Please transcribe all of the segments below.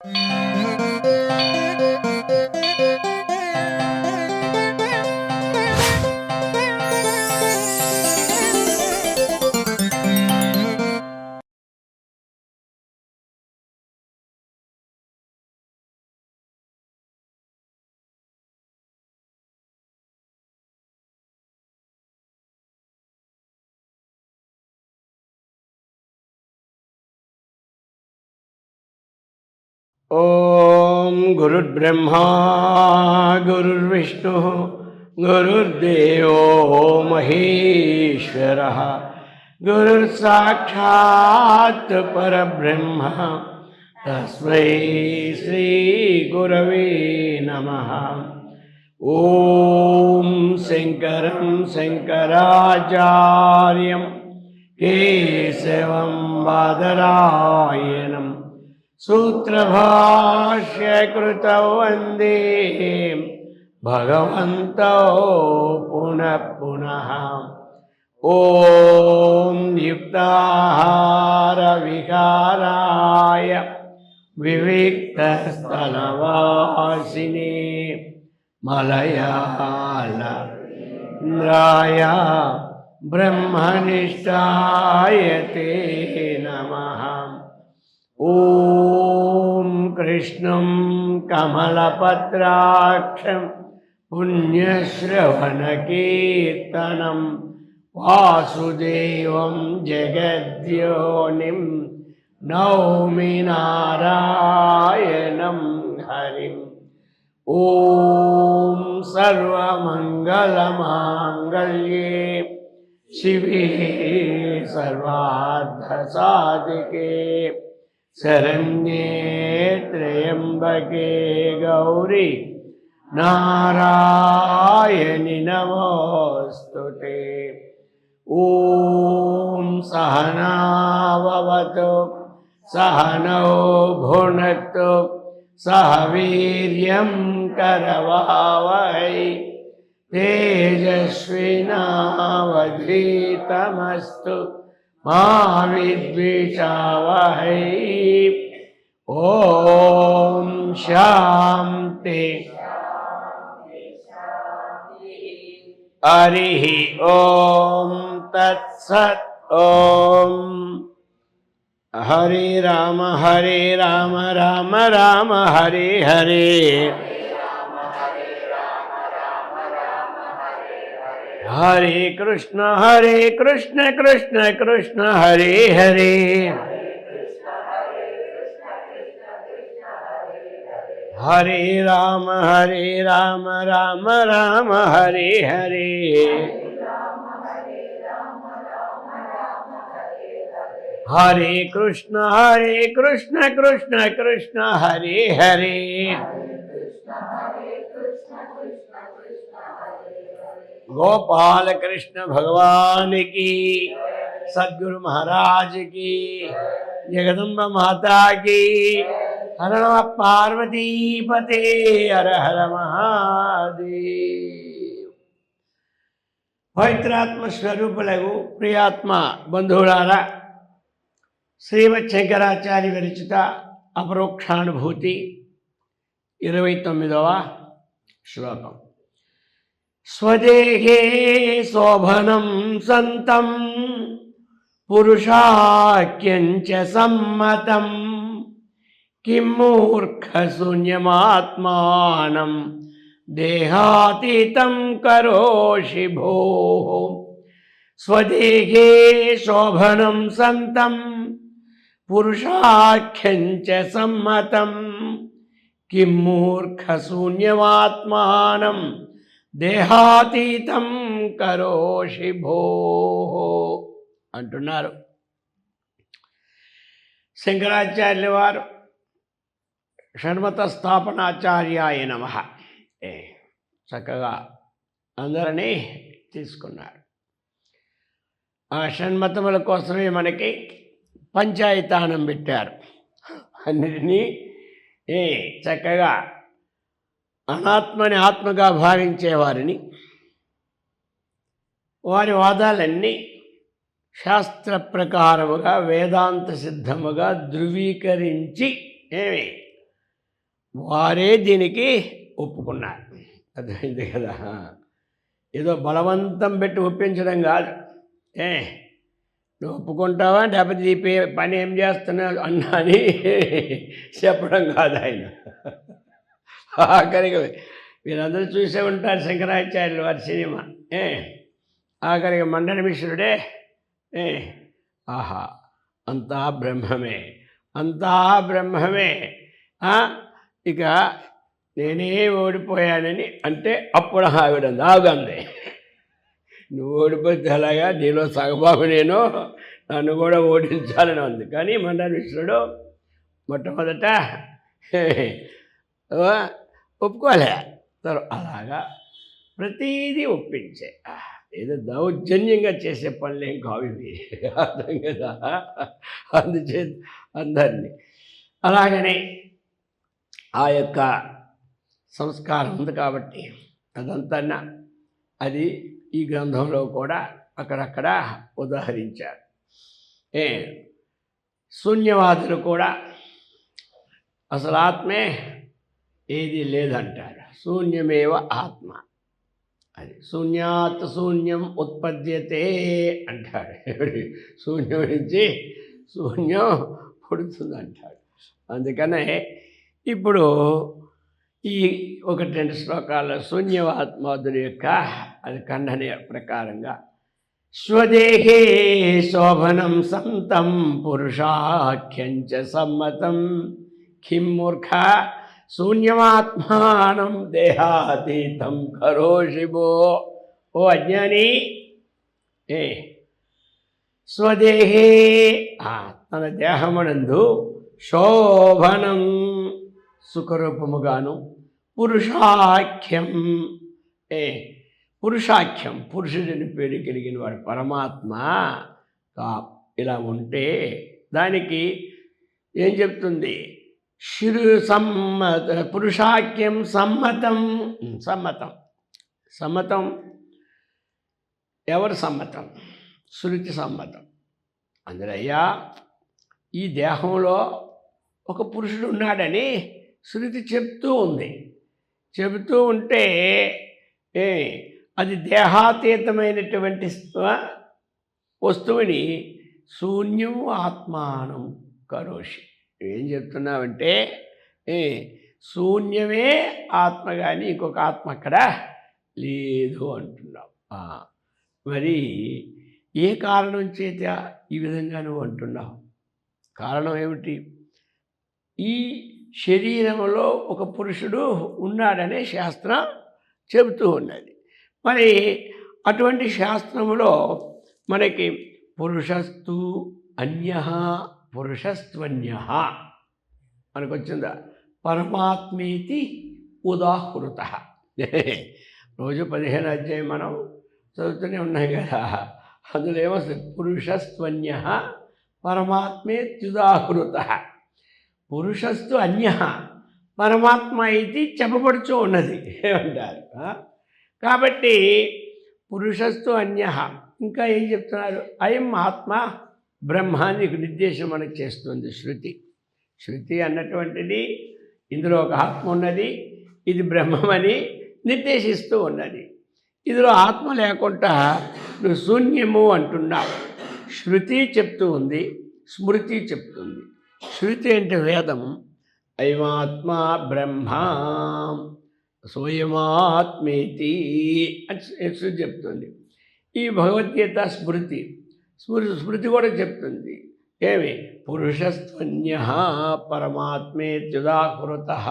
ओम गुरुर्ब्रह्मा गुरुर्विष्णु गुरुर्देवो महेश्वरः गुरुर्साक्षात् परब्रह्म तस्मै श्री गुरवे नमः। ओम शंकरं शंकराचार्यं केशवं बादरायणं सूत्रभाष्यकृतौ वन्दे भगवन्तौ पुनः पुनः। ॐ युक्ताहारविहाराय विविक्तस्थलवासिने मलयाळेन्द्राय ब्रह्मनिष्ठाय ते नमः। ॐ कृष्णं कमलपत्राक्षं पुण्यश्रवणकीर्तनं वासुदेवं जगद्योनिं नौमि नारायणं हरिम्। ॐ सर्वमङ्गलमाङ्गल्ये शिवे सर्वार्थसाधिके शरण्ये त्र्यम्बके गौरी नारायणि नमोऽस्तुते। ॐ सहना भवतु सहनौ भुनक्तु सह वीर्यं करवावहै तेजस्विनावधीतमस्तु मा विद्विषावहै। ॐ शान्ति हरिः ॐ तत्सत्। ॐ हरे राम राम राम हरे हरे हरे कृष्ण कृष्ण कृष्ण हरे हरे हरे राम राम राम हरे हरे हरे कृष्ण कृष्ण कृष्ण हरे हरे गोपाल कृष्ण भगवान की, सद्गुरु महाराज की, जगदम्बा माता की, हर नमः पार्वती पते, हर हर महादेव। पवित्रात्म स्वरूपुलగు प्रियात्म बंधुవులారా, శ్రీమద్ శంకరాచార్య విరచిత అపరోక్షానుభూతి 29వ శ్లోకం. స్వదేహే శోభనం సంతం పురుషాఖ్యం చ సమ్మతం కిం మూర్ఖశూన్యమాత్మానం దేహాతీతం కరోషి భోః. స్వదేహే శోభనం సంతం పురుషాఖ్యం చ సమ్మతం కిం మూర్ఖశూన్యమాత్మానం దేహాతీతం కరోషి భోః అంటున్నారు శంకరాచార్యుల వారు. షణ్మత స్థాపనాచార్యాయ నమః. చక్కగా అందరినీ తీసుకున్నారు. ఆ షణ్మతముల కోసమే మనకి పంచాయతానం పెట్టారు. అన్నిటినీ చక్కగా అనాత్మని ఆత్మగా భావించేవారిని, వారి వాదాలన్నీ శాస్త్ర ప్రకారముగా వేదాంత సిద్ధముగా ధృవీకరించి వారే దీనికి ఒప్పుకున్నారు. అర్థమైంది కదా. ఏదో బలవంతం పెట్టి ఒప్పించడం కాదు. నువ్వు ఒప్పుకుంటావా లేకపోతే ఈ పని ఏం చేస్తున్నావు అన్నా అని చెప్పడం కాదు ఆయన. ఆఖరికి మీరందరూ చూసే ఉంటారు శంకరాచార్యులు వారి సినిమా. ఆఖరికి మండన మిశ్రుడే ఆహా అంతా బ్రహ్మమే, అంతా బ్రహ్మమే, ఇక నేనే ఓడిపోయానని అంటే అప్పుడు ఆవిడ ఆగంది. నువ్వు ఓడిపోతే అలాగా, నీలో సగభాగం నేను, నన్ను కూడా ఓడించాలని ఉంది. కానీ మండన మిశ్రుడు మొట్టమొదట ఒప్పుకోలే. అలాగా ప్రతీదీ ఒప్పించే, ఏదో దౌర్జన్యంగా చేసే పనులేం కావు ఇవి. అర్థం కదా. అందుచేత అందరినీ అలాగనే ఆ యొక్క సంస్కారం ఉంది కాబట్టి అదంతా అది ఈ గ్రంథంలో కూడా అక్కడక్కడ ఉదాహరించారు. శూన్యవాదులు కూడా అసలు ఆత్మే ఏది లేదంటారు. శూన్యమేవ ఆత్మ, అది శూన్యాత్ శూన్యం ఉత్పద్యతే అంటాడు. శూన్యం నుంచి శూన్యం పుడుతుంది అంటాడు. అందుకనే ఇప్పుడు ఈ 1-2 శ్లోకాల శూన్యవాత్మాదుల యొక్క అది ఖండన ప్రకారంగా స్వదేహే శోభనం సంతం పురుషాఖ్యంచ సమ్మతం కిం మూర్ఖ శూన్యమాత్మానం దేహాతీతం కరోషిబో. ఓ అజ్ఞాని, స్వదేహే తన దేహమునందు శోభనం సుఖరూపముగాను పురుషాఖ్యం పురుషాఖ్యం పురుషుడిని పేరు కలిగిన వాడు పరమాత్మ ఇలా ఉంటే దానికి ఏం చెప్తుంది? పురుషాఖ్యం సమ్మతం. సమ్మతం ఎవరు సమ్మతం? శృతి సమ్మతం. అందులయ్యా ఈ దేహంలో ఒక పురుషుడు ఉన్నాడని శృతి చెప్తూ ఉంది. చెబుతూ ఉంటే అది దేహాతీతమైనటువంటి వస్తువుని శూన్యం ఆత్మానం కరోషి. ఏం చెప్తున్నావంటే శూన్యమే ఆత్మ, కానీ ఇంకొక ఆత్మ అక్కడ లేదు అంటున్నావు. మరి ఏ కారణం చేత ఈ విధంగా నువ్వు అంటున్నావు? కారణం ఏమిటి? ఈ శరీరంలో ఒక పురుషుడు ఉన్నాడనే శాస్త్రం చెబుతూ ఉన్నది. మరి అటువంటి శాస్త్రములో మనకి పురుషస్తు అన్యః పురుషస్త్వన్యః మనకు వచ్చిందా? పరమాత్మేతి ఉదాహృత. రోజు 15 అధ్యాయం మనం చదువుతూనే ఉన్నాం కదా. అందులో ఏమొస్తుంది? పురుషస్త్వన్యః పరమాత్మేత్యుదాహృత. పురుషస్తు అన్యః పరమాత్మ ఇది చెప్పబడుచూ ఉన్నది ఏమంటారు. కాబట్టి పురుషస్తు అన్యః. ఇంకా ఏం చెప్తున్నారు? అయం ఆత్మ బ్రహ్మానికి నిర్దేశం మనకు చేస్తుంది శృతి. శృతి అన్నటువంటిది ఇందులో ఒక ఆత్మ ఉన్నది, ఇది బ్రహ్మమని నిర్దేశిస్తూ ఉన్నది. ఇందులో ఆత్మ లేకుండా నువ్వు శూన్యము అంటున్నావు. శృతి చెప్తూ ఉంది, స్మృతి చెప్తుంది. శృతి అంటే వేదం. అయమాత్మ బ్రహ్మ సోయమాత్మేతి అని శృతి చెప్తుంది. ఈ భగవద్గీత స్మృతి కూడా చెప్తుంది. ఏమి? పురుషస్త్వన్యః పరమాత్మేత్యుదాహృతః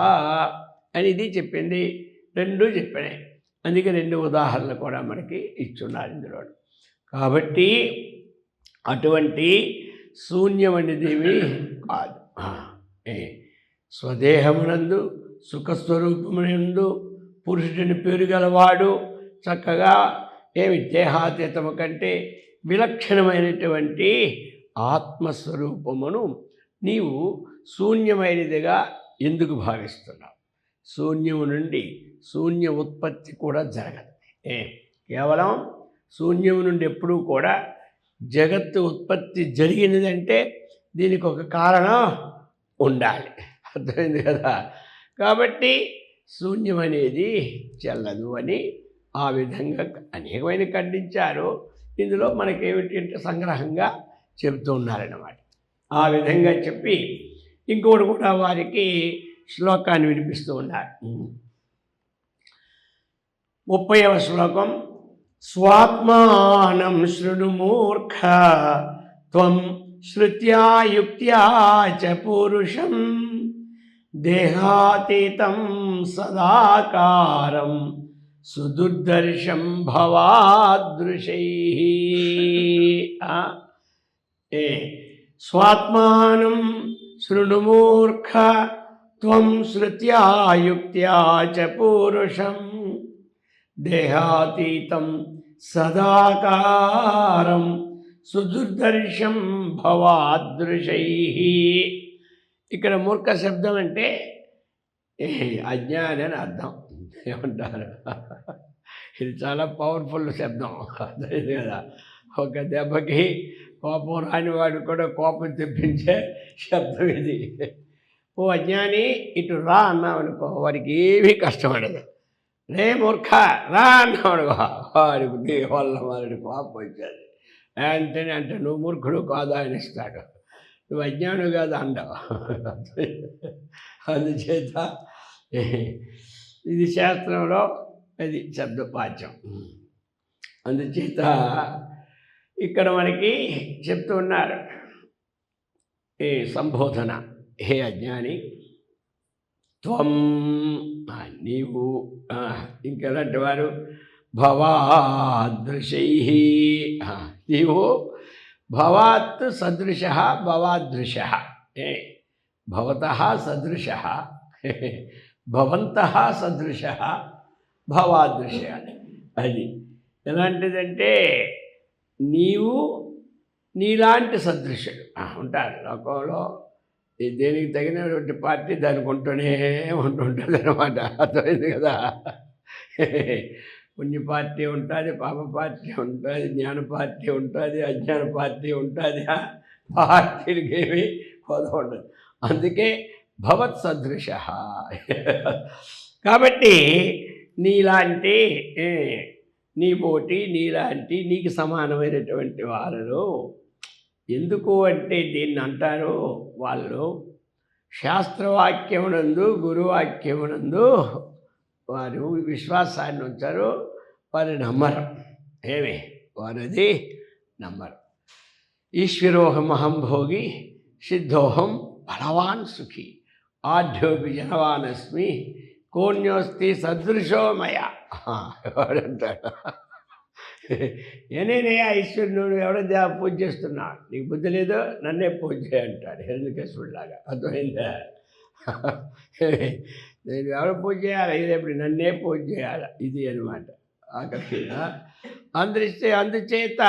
అని ఇది చెప్పింది. రెండూ చెప్పినాయి. అందుకే 2 ఉదాహరణలు కూడా మనకి ఇచ్చున్నారు ఇందులో. కాబట్టి అటువంటి శూన్యం అనేదేమీ కాదు. స్వదేహమునందు సుఖస్వరూపమునందు పురుషుడిని పేరు గలవాడు చక్కగా దేహాతీతము కంటే విలక్షణమైనటువంటి ఆత్మస్వరూపమును నీవు శూన్యమైనదిగా ఎందుకు భావిస్తున్నావు? శూన్యము నుండి శూన్య ఉత్పత్తి కూడా జరగదు. కేవలం శూన్యము నుండి ఎప్పుడూ కూడా జగత్తు ఉత్పత్తి జరిగినదంటే దీనికి ఒక కారణం ఉండాలి. అర్థమైంది కదా. కాబట్టి శూన్యం అనేది చెల్లదు అని ఆ విధంగా అనేకమైన ఖండించారు. ఇందులో మనకేమిటి అంటే సంగ్రహంగా చెబుతూ ఉన్నారన్నమాట. ఆ విధంగా చెప్పి ఇంకోటి కూడా వారికి శ్లోకాన్ని వినిపిస్తూ ఉన్నారు. 30వ శ్లోకం. స్వాత్మానం శృణు మూర్ఖ త్వం శ్రుత్యా యుక్త్యా చ పూరుషం దేహాతీతం సదాకారం సుదుర్దర్శం భవాదృశై. స్వాత్మానం శృణు మూర్ఖ త్వం శ్రుత్యా యుక్త్యా చ పూరుషం దేహాతీతం సదాకారం సుదుర్దర్శం భవాదృశై. ఇక్కడ మూర్ఖ శబ్దం అంటే అజ్ఞాని అని అర్థం. ఏమంటారు? ఇది చాలా పవర్ఫుల్ శబ్దం కదా. ఒక దెబ్బకి కోపం రాని వాడు కూడా కోపం తెప్పించే శబ్దం ఇది. ఓ అజ్ఞాని ఇటు రా అన్నామనుకో, వాడికి ఏమీ కష్టపడదు. రే మూర్ఖ రా అన్నామనుకో, వాడికి నీ వల్ల వాడి కోపం వచ్చేది. వెంటనే అంటే నువ్వు మూర్ఖుడు కాదా అని ఇస్తాడు. నువ్వు అజ్ఞానం కాదు అండవు. అందుచేత ఇది శాస్త్రంలో అది శబ్దపాఠ్యం. అందుచేత ఇక్కడ మనకి చెప్తూ ఉన్నారు ఏ సంబోధన. హే అజ్ఞాని, త్వం నీవు, ఇంకెలాంటి వారు, భవాదృశై నీవు భవాత్ సదృశ భవాదృశ భవతః సదృశ భవంతః సదృశ భవాదృశ. అది ఎలాంటిదంటే నీవు నీలాంటి సదృశుడు ఉంటారు లోకంలో. దేనికి తగినటువంటి పార్టీ దానికి ఉంటూనే ఉంటుంటుంది అనమాట. అర్థమైంది కదా. పుణ్య పార్టీ ఉంటుంది, పాప పార్టీ ఉంటుంది, జ్ఞాన పార్టీ ఉంటుంది, అజ్ఞాన పార్టీ ఉంటుంది. పార్టీలకి ఏమి హోదా ఉండదు. అందుకే భవత్ సదృశ. కాబట్టి నీలాంటి నీ పోటీ నీలాంటి నీకు సమానమైనటువంటి వారు ఎందుకు అంటే దీన్ని అంటారు వాళ్ళు శాస్త్రవాక్యమునందు గురువాక్యమునందు వారు విశ్వాసాన్ని ఉంచారు. వారు నమ్మరు. ఏమి వారది నమ్మరు. ఈశ్వరోహమహం భోగి సిద్ధోహం బలవాన్ సుఖీ ఆఢ్యోపి జనవానస్మి కోణ్యోస్తి సదృశో మయా. ఎవడంటాడు నేనేనయ్యా ఈశ్వరుడు, నువ్వు ఎవడో పూజ చేస్తున్నా, నీకు బుద్ధి లేదో నన్నే పూజ చేయంటాడు హిరణ్యకశిపుడిలాగా. అర్థమైందా? నేను ఎవరు పూజ చేయాలి, రేపు నన్నే పూజ చేయాలి. ఇది అనమాట ఆఖరికి. అందుచేత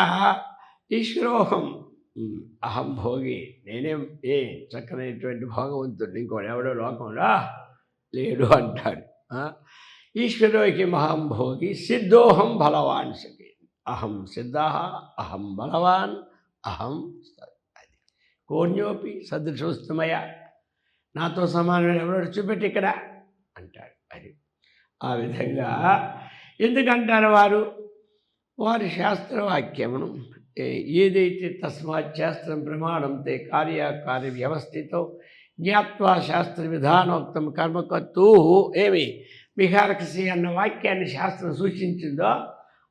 ఈశ్వరోహం అహం భోగి, నేనే చక్కనైనటువంటి భోగవంతుడు, ఇంకోటి ఎవడో లోకంలో లేడు అంటాడు. ఈశ్వరోకి మహం భోగి సిద్ధోహం బలవాన్ సఖి. అహం సిద్ధ అహం బలవాన్ అహం. అది కోణ్యోపి సదృశోస్తమయ, నాతో సమానమైన ఎవరో చూపెట్టి ఇక్కడ అంటాడు. అది ఆ విధంగా ఎందుకంటారు వారి శాస్త్రవాక్యమును ఏదైతే తస్మాత్ శాస్త్రం ప్రమాణం తే కార్యకార్య వ్యవస్థితో జ్ఞాత్వా శాస్త్ర విధానోక్తం కర్మకర్తూ ఏమి విహారకసి అన్న వాక్యాన్ని శాస్త్రం సూచించిందో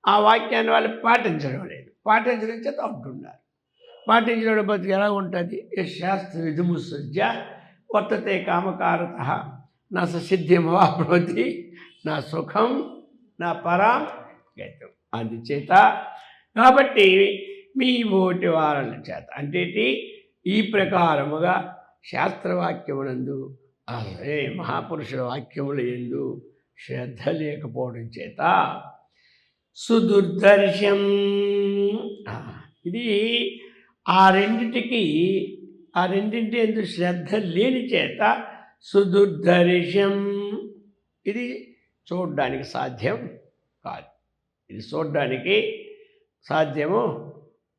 ఆ వాక్యాన్ని వాళ్ళు పాటించడం లేదు. పాటించడం చేత అంటున్నారు. పాటించడం బతికి ఎలా ఉంటుంది? శాస్త్ర విధిముసృజ్య వర్తతే కామకారత నా సిద్ధిమవాప్నోతి నా సుఖం నా పరాం గతం. అందుచేత కాబట్టి మీ ఓటి వారల చేత అంటే ఈ ప్రకారముగా శాస్త్రవాక్యమునందు మహాపురుషుల వాక్యముల యందు శ్రద్ధ లేకపోవడం చేత సుదుర్దర్శం. ఇది ఆ రెండింటి యందు శ్రద్ధ లేని చేత సుదుర్దర్శం. ఇది చూడడానికి సాధ్యం కాదు. ఇది చూడడానికి సాధ్యము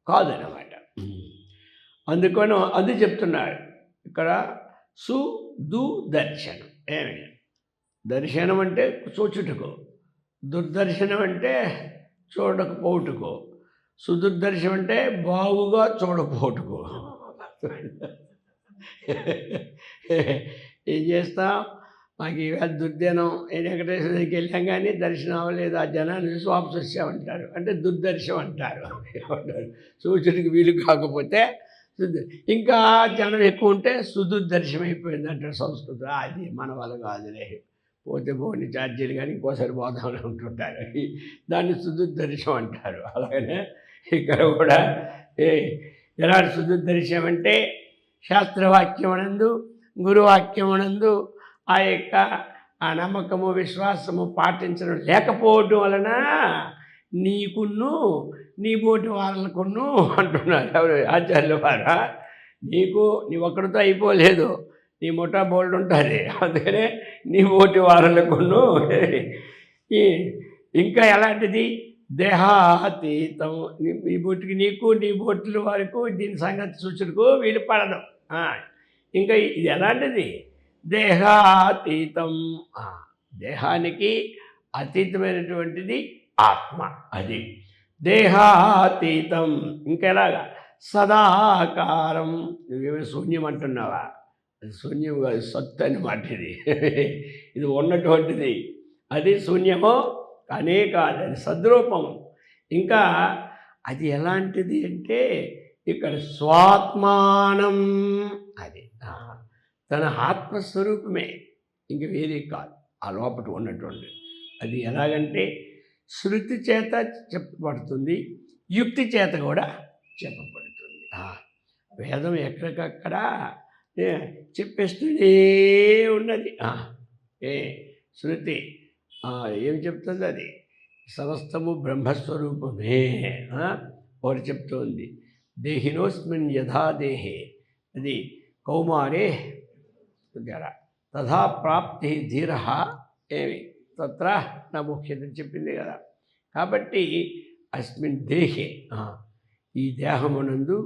కాదన్నమాట. అందు చెప్తున్నాడు ఇక్కడ సుదుదర్శనం. ఏమి దర్శనం అంటే చూచుటకు, దుర్దర్శనం అంటే చూడకపోవుటకు, సుదుర్దర్శనం అంటే బాగుగా చూడకపోవుటకు. ఏం చేస్తాం? మాకు ఈవేళ దుర్దినం, వెంకటేశ్వర దగ్గరికి వెళ్ళాం కానీ దర్శనం అవ్వలేదు, ఆ జనాన్ని చూసి వాపసు వచ్చామంటారు, అంటే దుర్దర్శనం అంటారు. సూచనకి వీలు కాకపోతే ఇంకా జనం ఎక్కువ ఉంటే సుదుర్దర్శనం అయిపోయింది అంటారు సంస్కృతం. అది మన వల్ల కాదులే, పోతే పోని ఛార్జీలు కానీ ఇంకోసారి పోదామని ఉంటుంటారు, దాన్ని సుదుర్దర్శనం అంటారు. అలాగనే ఇక్కడ కూడా ఎలాంటి సుదుర్దర్శనం అంటే శాస్త్రవాక్యమునందు గురువాక్యమునందు ఆ యొక్క ఆ నమ్మకము విశ్వాసము పాటించడం లేకపోవడం వలన నీకును నీ బోటి వాళ్ళకును అంటున్నారు ఎవరు ఆచార్యుల వారా. నీ ఒక్కడితో అయిపోలేదు, నీ ముఠా బోల్డ్ ఉంటుంది, అందుకనే నీ బోటి వాళ్ళకును ఇంకా ఎలాంటిది దేహాతీతం. నీ బొట్టుకి నీకు నీ బొట్టుల వరకు దీని సంగతి సూచనకు వీలు పడదు. ఇంకా ఇది ఎలాంటిది దేహాతీతం, దేహానికి అతీతమైనటువంటిది ఆత్మ, అది దేహాతీతం. ఇంకెలాగా సదాకారం. నువ్వేమైనా శూన్యం అంటున్నావా? అది శూన్యం కాదు, సత్తు అనమాట. ఇది ఉన్నటువంటిది, అది శూన్యమో కానే కాదు, అది సద్రూపం. ఇంకా అది ఎలాంటిది అంటే ఇక్కడ స్వాత్మానం, అది తన ఆత్మస్వరూపమే, ఇంక వేరే కాదు, ఆ లోపల ఉన్నటువంటి. అది ఎలాగంటే శృతి చేత చెప్పబడుతుంది, యుక్తి చేత కూడా చెప్పబడుతుంది. వేదం ఎక్కడికక్కడ చెప్పేస్తూనే ఉన్నది. శృతి ఏం చెప్తుంది? అది సమస్తము బ్రహ్మస్వరూపమే ఒకటి చెప్తోంది. దేహినోస్మిన్ యథా దేహే, అది కౌమారే తథా ప్రాప్తి ధీర ఏమి తత్ర నా ముఖ్యత చెప్పింది కదా. కాబట్టి అస్మిన్ దేహే, ఈ దేహమునందు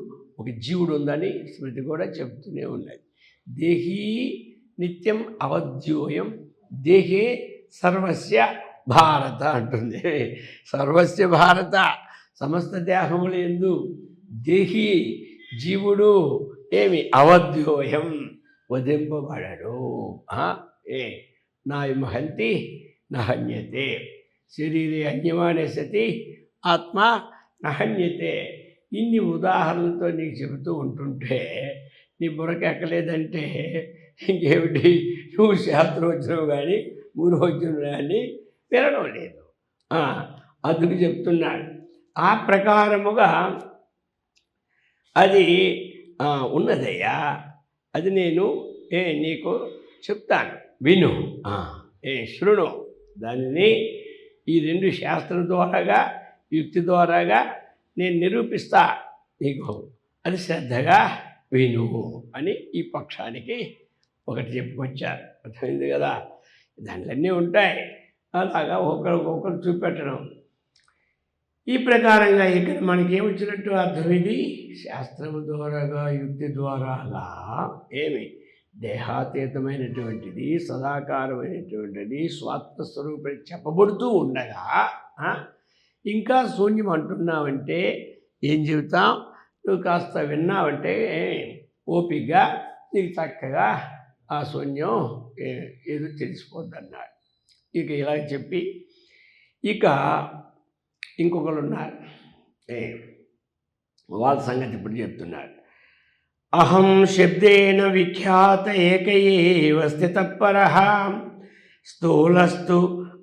ఒక జీవుడు ఉందని స్మృతి కూడా చెప్తూనే ఉన్నది. దేహీ నిత్యం అవధ్యోయం దేహే సర్వస్య భారత అంటుంది. సర్వస్య భారత, సమస్త దేహములు ఎందు దేహి జీవుడు ఏమి అవధ్యోయం వధింపబడడు. నాయమహంతి నహన్యతే, శరీరే అన్యమానే సతి ఆత్మ నహన్యతే. ఇన్ని ఉదాహరణలతో నీకు చెబుతూ ఉంటుంటే నీ బుర్రకెక్కలేదంటే ఇంకేమిటి? నువ్వు శాస్త్రోచనం కానీ గురువచనం కానీ వినడం లేదు. అందుకు చెప్తున్నాడు. ఆ ప్రకారముగా అది ఉన్నదయ్యా, అది నేను నీకు చెప్తాను, విను, శృణు. దానిని ఈ రెండు శాస్త్రం ద్వారాగా యుక్తి ద్వారాగా నేను నిరూపిస్తా నీకు, అది శ్రద్ధగా విను అని ఈ పక్షానికి ఒకటి చెప్పుకొచ్చారు. అర్థమైంది కదా? దాంట్లన్నీ ఉంటాయి, అలాగా ఒకరు చూపెట్టడం. ఈ ప్రకారంగా ఇక్కడ మనకేమొచ్చినట్టు అర్థం? ఇది శాస్త్రము ద్వారాగా యుక్తి ద్వారాగా ఏమి దేహాతీతమైనటువంటిది, సదాకారమైనటువంటిది, స్వాత్మస్వరూపం చెప్పబడుతూ ఉండగా ఇంకా శూన్యం అంటున్నావంటే ఏం చెబుతాం? నువ్వు కాస్త విన్నావంటే ఓపికగా నీకు చక్కగా ఆ శూన్యం ఏదో తెలిసిపోద్ది అన్నాడు. ఇక ఇలా చెప్పి ఇక ఇంకొకరు ఉన్నారు, వాళ్ళ సంగతి ఇప్పుడు చెప్తున్నారు. అహం శబ్దేన విఖ్యాత ఏకయేవ స్థితపరః స్థూలస్తు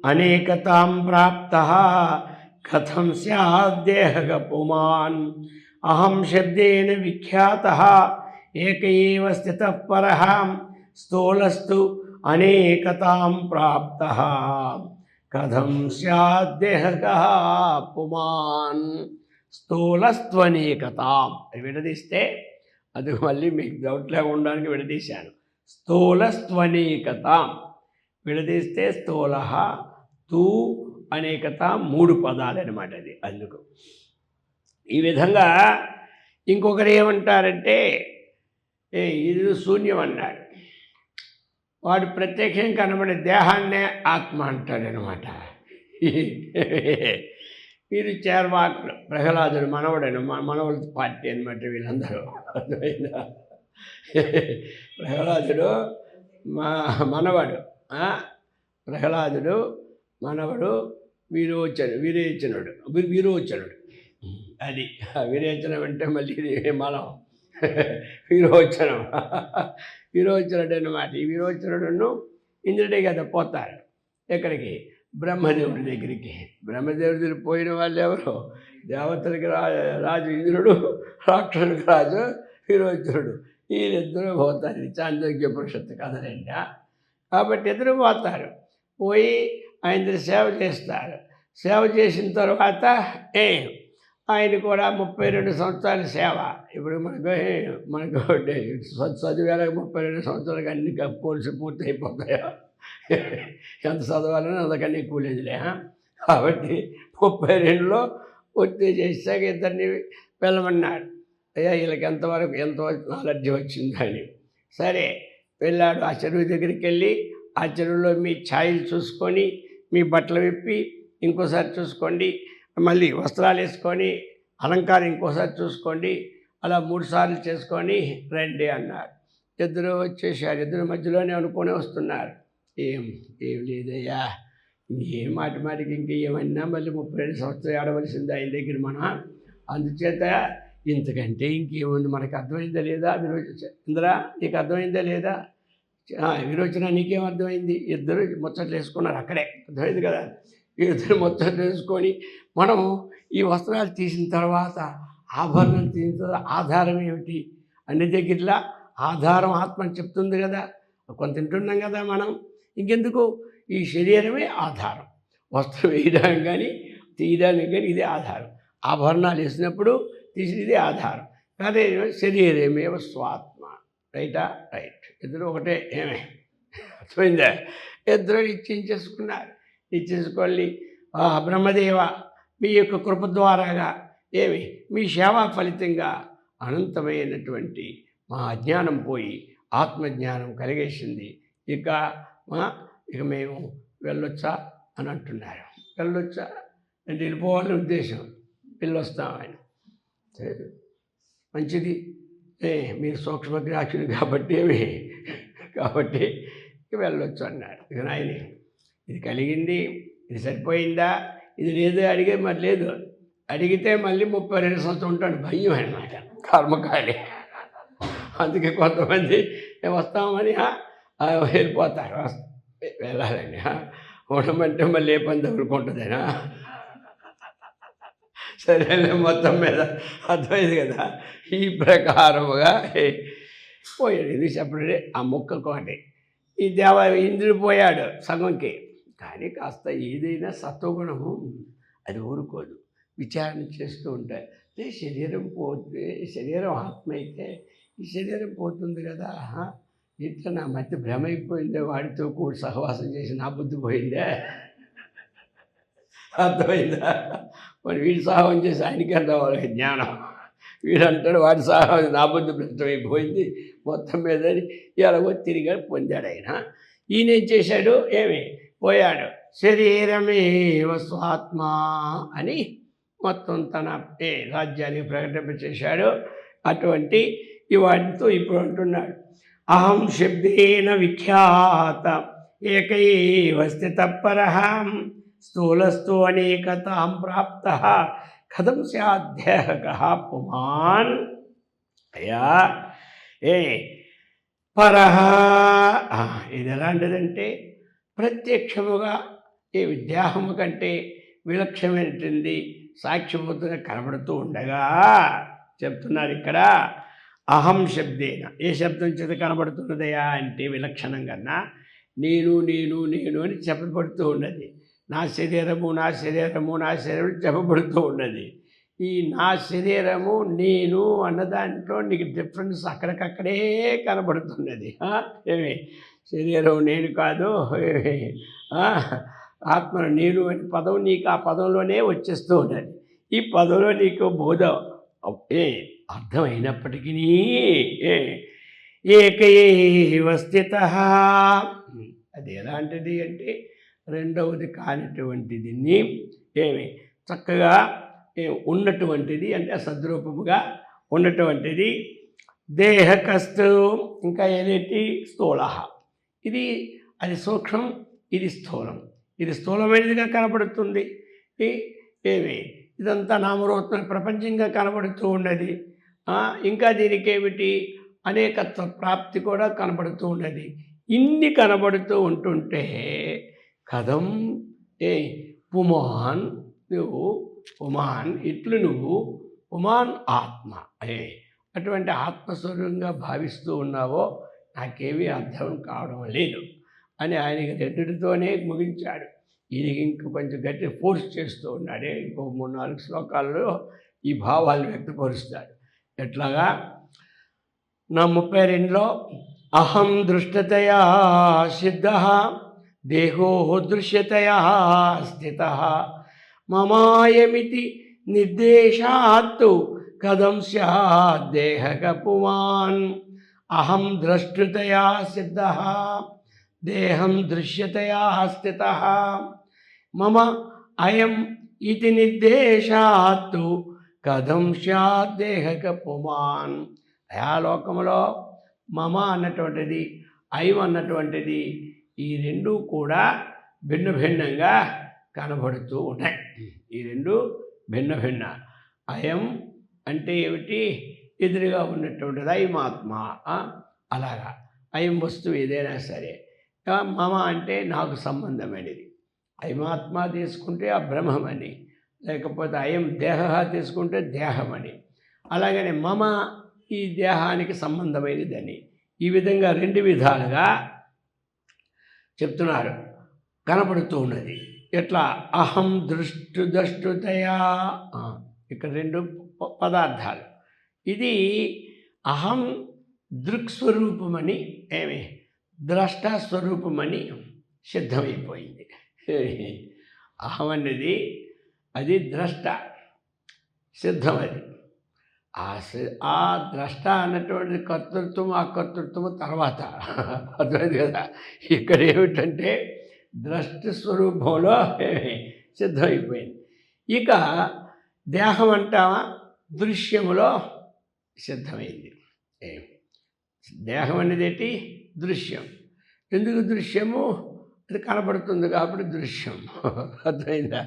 అనేకతాం ప్రాప్తః కథం స్యాద్దేహగ పుమాన్. అహం శబ్దేన విఖ్యాతః ఏకయేవ స్థితపరః స్థూలస్తు అనేకతాం ప్రాప్తః కథం స్యాద్దేహగ పుమాన్. స్థూలస్త్వనేకతాం విడదీస్తే, అది మళ్ళీ మీకు డౌట్ లేకుండా విడదీశాను. స్థూలస్త్వనేకతాం విడదీస్తే స్థూల తూ అనేకత 3 పదాలు అనమాట. అది అందుకు ఈ విధంగా. ఇంకొకరు ఏమంటారంటే ఇది శూన్యం అన్నాడు, వాడు ప్రత్యక్షంగా కనబడే దేహాన్నే ఆత్మ అంటాడనమాట. వీరు చేర్వాకులు, ప్రహ్లాదుడు మనవడను, మనవల పార్టీ అనమాట వీళ్ళందరూ. అర్థమైందా? ప్రహ్లాదుడు మనవడు, ప్రహ్లాదుడు మనవడు, విరోచనుడు. అది విరేచనం అంటే మళ్ళీ మనం విరోచనుడు అన్నమాట. ఈ విరోచనుడును ఇంద్రుడే కదా పోతారు ఎక్కడికి? బ్రహ్మదేవుడి దగ్గరికి. బ్రహ్మదేవుడి పోయిన వాళ్ళు ఎవరు? దేవతలకి రాజు ఇంద్రుడు, రాక్షసుడికి రాజు విరోచనుడు. వీళ్ళిద్దరూ పోతారు. ఇది చాంద్రోగ్య పురుషత్తు కథలండి. కాబట్టి ఇద్దరు పోతారు. పోయి ఆయన సేవ చేస్తారు. సేవ చేసిన తర్వాత ఆయన కూడా 32 సంవత్సరాల సేవ. ఇప్పుడు మనకు చదివేలాగా 32 సంవత్సరాలకు అన్ని కోర్సు పూర్తి అయిపోతాయా? ఎంత చదవాలని అంతకన్నా ఎక్కువ లేదులే. కాబట్టి 32లో పూర్తి చేసాక ఇద్దరిని వెళ్ళమన్నాడు. అయ్యా వీళ్ళకి ఎంతవరకు నాలెడ్జ్ వచ్చిందని. సరే వెళ్ళాడు. ఆ చెరువు దగ్గరికి వెళ్ళి ఆ చెరువులో మీ ఛాయలు చూసుకొని, మీ బట్టలు విప్పి ఇంకోసారి చూసుకోండి, మళ్ళీ వస్త్రాలు వేసుకొని అలంకారం ఇంకోసారి చూసుకోండి, అలా 3 సార్లు చేసుకొని రండి అన్నారు. ఇద్దరు వచ్చేసారు. ఇద్దరు మధ్యలోనే అనుకునే వస్తున్నారు. ఏం లేదయ్యా, ఏం మాటికి ఇంకేమన్నా మళ్ళీ 32 సంవత్సరాలు ఆడవలసింది ఆయన దగ్గర మనం. అందుచేత ఇంతకంటే ఇంకేముంది, మనకు అర్థమైందా లేదా? ఇందిరా నీకు అర్థమైందా లేదా? విరోచన నీకేం అర్థమైంది? ఇద్దరు ముచ్చట్లు వేసుకున్నారు అక్కడే. అర్థమైంది కదా? ఇద్దరు ముచ్చట్లు వేసుకొని మనం ఈ వస్త్రాలు తీసిన తర్వాత, ఆభరణం తీసిన తర్వాత ఆధారం ఏమిటి? అన్ని దగ్గరలా ఆధారం ఆత్మ అని చెప్తుంది కదా. కొంత తింటున్నాం కదా మనం. ఇంకెందుకు? ఈ శరీరమే ఆధారం. వస్త్రం వేయడానికి కానీ తీయడానికి కానీ ఇదే ఆధారం. ఆభరణాలు వేసినప్పుడు తీసినది ఆధారం. అదే శరీరమేవ స్వాత్మ. రైటా? రైట్. ఇద్దరు ఒకటే. ఏమే అర్థమైందా? ఇద్దరు ఇచ్చేసుకున్నారు. ఇచ్చేసుకొని బ్రహ్మదేవ మీ యొక్క కృప ద్వారాగా మీ సేవా ఫలితంగా అనంతమైనటువంటి మా అజ్ఞానం పోయి ఆత్మజ్ఞానం కలిగేసింది. ఇక మేము వెళ్ళొచ్చా అని అంటున్నారు. వెళ్ళొచ్చా అంటే వెళ్ళిపోవాలని ఉద్దేశం. వెళ్ళొస్తామని. మంచిది, మీరు సూక్ష్మగ్రాహ్యులు కాబట్టి వెళ్ళొచ్చు అన్నారు. ఇక నాయని ఇది కలిగింది, ఇది సరిపోయిందా, ఇది లేదు అడిగే, మరి లేదు అడిగితే మళ్ళీ 32 సంవత్సరం ఉంటాడు. భయం అన్నమాట, కర్మకాలి. అందుకే కొంతమంది వస్తామని వెళ్ళిపోతారు. వెళ్ళాలని ఉండమంటే మళ్ళీ ఏ పని తగులుకుంటుందేనా? సరే మొత్తం మీద అర్థమైంది కదా. ఈ ప్రకారముగా పోయాడు. ఇది చెప్పడే ఆ ముక్కకోటి. ఈ ఇంద్రుడు పోయాడు సగంకి. కానీ కాస్త ఏదైనా సత్వగుణము అది ఊరుకోదు, విచారణ చేస్తూ ఉంటాయి. అదే శరీరం ఆత్మ అయితే ఈ శరీరం పోతుంది కదా. ఇట్లా నా మధ్య భ్రమ అయిపోయిందే, వాడితో కూడా సహవాసం చేసి నా బుద్ధి పోయిందే. అర్థమైందా? మరి వీడు సహవాసం చేసి ఆయనకి రావాలి జ్ఞానం. వీడంటాడు వాడి సహవాసం నా బుద్ధి భ్రష్టమైపోయింది మొత్తం మీద. ఎలాగో తిరిగి పొందాడు ఆయన. ఈయనేం చేశాడు? పోయాడు. శరీరమేవ స్వాత్మ అని మొత్తం తన రాజ్యాన్ని ప్రకటింపచేశాడు. అటువంటి వాటితో ఇప్పుడు అంటున్నాడు, అహం శబ్దేన విఖ్యాత ఏకైవ స్థితపరః స్థూలస్థు అనేకతాం ప్రాప్త కథం స్యాధ్యః పుమాన్. అయ్యా పరః ఇది ఎలాంటిదంటే ప్రత్యక్షముగా విద్యాహము కంటే విలక్షణమైనటువంటి సాక్షిభూతంగా కనబడుతూ ఉండగా చెప్తున్నారు ఇక్కడ. అహం శబ్దేన, ఏ శబ్దం చేత కనబడుతున్నదయా అంటే విలక్షణం కన్నా నేను నేను నేను అని చెప్పబడుతూ ఉన్నది. నా శరీరము నా శరీరము నా శరీరం చెప్పబడుతూ ఉన్నది. ఈ నా శరీరము నేను అన్న దాంట్లో నీకు డిఫరెన్స్ అక్కడికక్కడే కనబడుతున్నది. శరీరం నేను కాదు, ఆత్మ నేను అనే పదం నీకు ఆ పదంలోనే వచ్చేస్తూ ఉన్నది. ఈ పదంలో నీకు బోధ అర్థమైనప్పటికీ ఏకైవ స్థితః. అది ఎలాంటిది అంటే రెండవది కానిటువంటిది ఏమి చక్కగా ఉన్నటువంటిది, అంటే సద్రూపముగా ఉన్నటువంటిది. దేహకస్తు, ఇంకా ఏదేంటి స్థూల. ఇది అది సూక్ష్మం, ఇది స్థూలం. ఇది స్థూలమైనదిగా కనబడుతుంది. ఏమి ఇదంతా నామరూప ప్రపంచంగా కనబడుతూ ఉన్నది. ఇంకా దీనికి ఏమిటి అనేకత్వ ప్రాప్తి కూడా కనబడుతూ ఉన్నది. ఇన్ని కనబడుతూ ఉంటుంటే కథం పుమాన్, నువ్వు పుమాన్ ఇట్లు నువ్వు పుమాన్ ఆత్మ అటువంటి ఆత్మస్వరూపంగా భావిస్తూ ఉన్నావో నాకేమీ అర్థం కావడం లేదు అని ఆయనకి రెండిటితోనే ముగించాడు. ఈయనకి ఇంక కొంచెం గట్టి ఫోర్స్ చేస్తూ ఉన్నాడే. ఇంకో 3-4 శ్లోకాలలో ఈ భావాలను వ్యక్తపరుస్తాడు. ఎట్లాగా నా 32లో అహం దృష్టతయా సిద్ధ దేహో దృశ్యతయా స్థిత మమాయమితి నిర్దేశాత్తు కథం స్యాద్ దేహక పుమాన్. అహం ద్రష్టృతయా సిద్ధ దేహం దృశ్యతయా స్థిత మమ అయం ఇతి నిర్దేశాత్తు కథం స్యాద్ దేహక పుమాన్. అయాలోకంలో మమ అన్నటువంటిది, అయం అన్నటువంటిది, ఈ రెండూ కూడా భిన్న భిన్నంగా కనబడుతూ ఉన్నాయి. ఈ రెండు భిన్న భిన్న. అయం అంటే ఏమిటి? ఎదురుగా ఉన్నటువంటిది అయమాత్మ. అలాగా అయం వస్తువు ఏదైనా సరే. మమ అంటే నాకు సంబంధమైనది. అయమాత్మ తీసుకుంటే ఆ బ్రహ్మమని, లేకపోతే అయం దేహ తీసుకుంటే దేహమని. అలాగనే మమ ఈ దేహానికి సంబంధమైనదని. ఈ విధంగా 2 విధాలుగా చెప్తున్నారు, కనబడుతూ ఉన్నది. ఎట్లా? అహం దృష్టుతయా, ఇక్కడ 2 పదార్థాలు. ఇది అహం దృక్స్వరూపమని, ఏమి ద్రష్టాస్వరూపమని సిద్ధమైపోయింది. అహం అనేది అది ద్రష్ట, సిద్ధం. అది ఆ ద్రష్ట అన్నటువంటి కర్తృత్వం, ఆ కర్తృత్వము తర్వాత అర్థమైంది కదా. ఇక్కడ ఏమిటంటే ద్రష్ట స్వరూపంలో సిద్ధమైపోయింది. ఇక దేహం అంటావా దృశ్యములో సిద్ధమైంది. దేహం అనేది ఏంటి? దృశ్యం. ఎందుకు దృశ్యము? అది కనబడుతుంది కాబట్టి దృశ్యం. అర్థమైందా?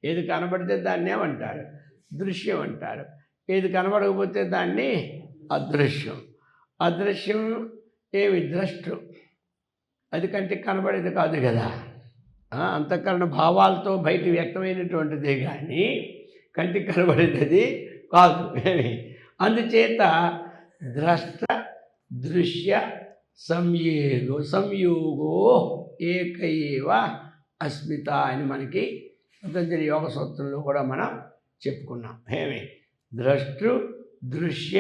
ఏది కనబడితే దాన్ని ఏమంటారు? దృశ్యం అంటారు. ఏది కనబడకపోతే దాన్ని అదృశ్యం. అదృశ్యం ఏమి? ద్రష్టు. అది కంటికి కనబడేది కాదు కదా. అంతఃకరణ భావాలతో బయట వ్యక్తమైనటువంటిదే కానీ కంటికి కనబడేది కాదు. అందుచేత ద్రష్ట దృశ్య సంయోగో ఏకైవ అస్మిత అని మనకి పతంజలి యోగ సూత్రంలో కూడా మనం చెప్పుకున్నాం. ద్రష్టృ దృశ్య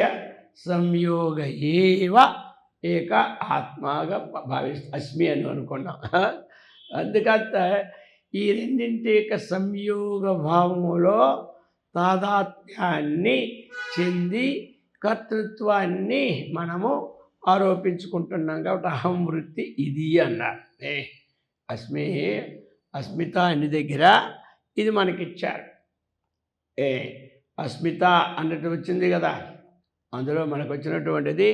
సంయోగ ఏవ ఏక ఆత్మగా అస్మి అని అనుకున్నాం. అందుకంత ఈ రెండింటి యొక్క సంయోగ భావములో తాదాత్మ్యాన్ని చెంది కర్తృత్వాన్ని మనము ఆరోపించుకుంటున్నాం కాబట్టి అహం వృత్తి ఇది అన్నారు. అస్మిత అన్ని దగ్గర ఇది మనకిచ్చారు. అస్మిత అన్నట్టు వచ్చింది కదా, అందులో మనకు వచ్చినటువంటిది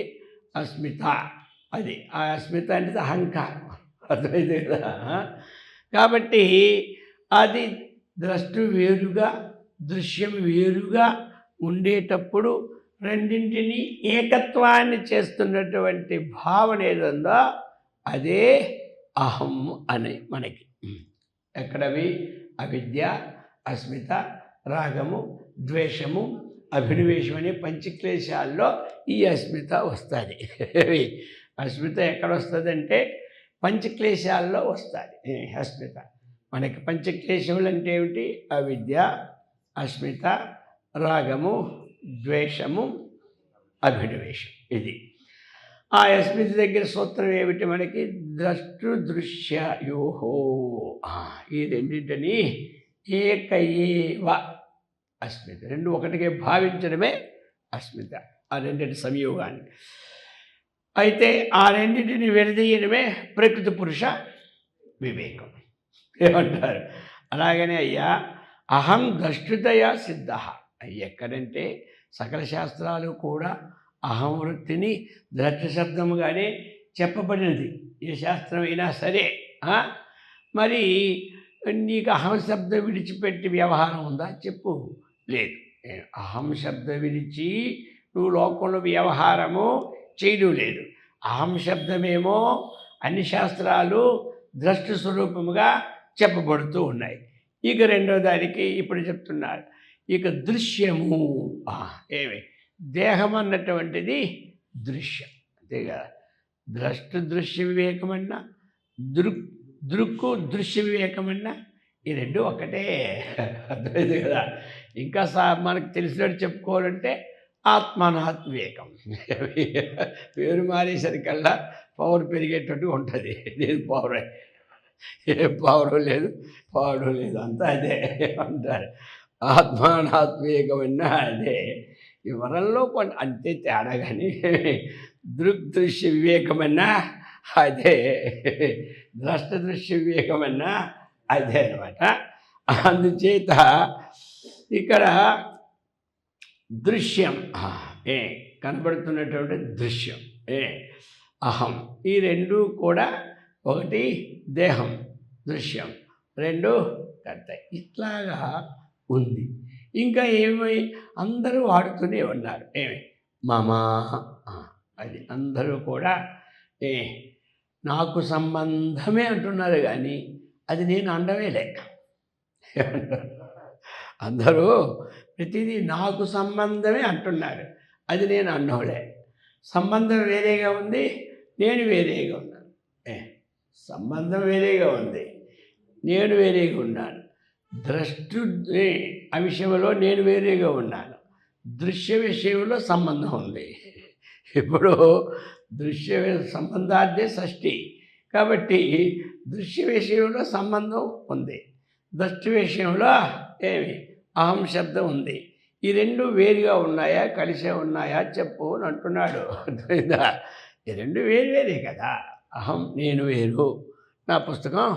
అస్మిత. అది ఆ అస్మిత అనేది అహంకారం. అర్థమైంది కదా. కాబట్టి అది ద్రష్టు వేరుగా దృశ్యం వేరుగా ఉండేటప్పుడు రెండింటినీ ఏకత్వాన్ని చేస్తున్నటువంటి భావన ఏదందో అదే అహం అని మనకి. ఎక్కడవి? అవిద్య, అస్మిత, రాగము, ద్వేషము, అభినివేశం అనే పంచక్లేశాల్లో ఈ అస్మిత వస్తుంది. అస్మిత ఎక్కడ వస్తుంది అంటే పంచక్లేశాల్లో వస్తుంది అస్మిత. మనకి పంచక్లేశములు అంటే ఏమిటి? అవిద్య, అస్మిత, రాగము, ద్వేషము, అభినివేశం. ఇది ఆ అస్మిత దగ్గర సూత్రం ఏమిటి మనకి? ద్రష్టృ దృశ్యయోహో. ఈ రెండింటిని ఏకయేవ అస్మిత, రెండు ఒకటిగా భావించడమే అస్మిత. ఆ రెండింటి సంయోగాన్ని అయితే ఆ రెండింటిని విడదీయడమే ప్రకృతి పురుష వివేకం. ఏమంటారు? అలాగనే అయ్యా అహం ద్రష్టుతయా సిద్ధ. ఎక్కడంటే సకల శాస్త్రాలు కూడా అహం వృత్తిని ద్రష్ట శబ్దముగానే చెప్పబడినది. ఏ శాస్త్రమైనా సరే. మరి నీకు అహం శబ్దం విడిచిపెట్టి వ్యవహారం ఉందా చెప్పు? లేదు. అహం శబ్దం విడిచి నువ్వు లోకంలో వ్యవహారము చేయడం లేదు. అహం శబ్దమేమో అన్ని శాస్త్రాలు ద్రష్ట స్వరూపముగా చెప్పబడుతూ ఉన్నాయి. ఇక రెండో దానికి ఇప్పుడు చెప్తున్నారు. ఇక దృశ్యము ఏమి దేహం అన్నటువంటిది దృశ్యం. అంతేగా ద్రష్ట దృశ్య వివేకమన్నా దృక్కు దృశ్య వివేకమన్నా ఈ రెండు ఒకటే. అర్థమైంది కదా? ఇంకా మనకు తెలిసినట్టు చెప్పుకోవాలంటే ఆత్మానాత్మ వివేకం. పేరు మారేసరికల్లా పవర్ పెరిగేటట్టు ఉంటుంది. నేను పవర్ ఏ పవరు లేదు, పవరు లేదు, అంతా అదే అంటారు. ఆత్మానాత్మ వివేకమన్నా అదే. ఈ వరంలో కొన్ని అంతే తేడా, కానీ దృగ్దృశ్య వివేకమన్నా అదే, ద్రష్ట దృశ్య వివేకమన్నా అదే అనమాట. అందుచేత ఇక్కడ దృశ్యం కనబడుతున్నటువంటి దృశ్యం అహం, ఈ రెండు కూడా ఒకటి దేహం దృశ్యం, రెండు కర్త, ఇట్లాగా ఉంది. ఇంకా ఏమై అందరూ వాడుతూనే ఉన్నారు. ఏమి మమ, అది అందరూ కూడా నాకు సంబంధమే అంటున్నారు, కానీ అది నేను అండమే లేక. అందరూ ప్రతిదీ నాకు సంబంధమే అంటున్నారు, అది నేను అన్నోలే. సంబంధం వేరేగా ఉంది, నేను వేరేగా ఉన్నాను. సంబంధం వేరేగా ఉంది, నేను వేరేగా ఉన్నాను. ద్రష్టు ఆ విషయంలో నేను వేరేగా ఉన్నాను, దృశ్య విషయంలో సంబంధం ఉంది. ఇప్పుడు దృశ్య సంబంధార్థే షష్ఠి కాబట్టి దృశ్య విషయంలో సంబంధం ఉంది, దృష్టి విషయంలో ఏమి అహం శబ్దం ఉంది. ఈ రెండు వేరుగా ఉన్నాయా కలిసే ఉన్నాయా చెప్పు అని అంటున్నాడు. అర్థమైందా? ఈ రెండు వేరే కదా. అహం నేను వేరు, నా పుస్తకం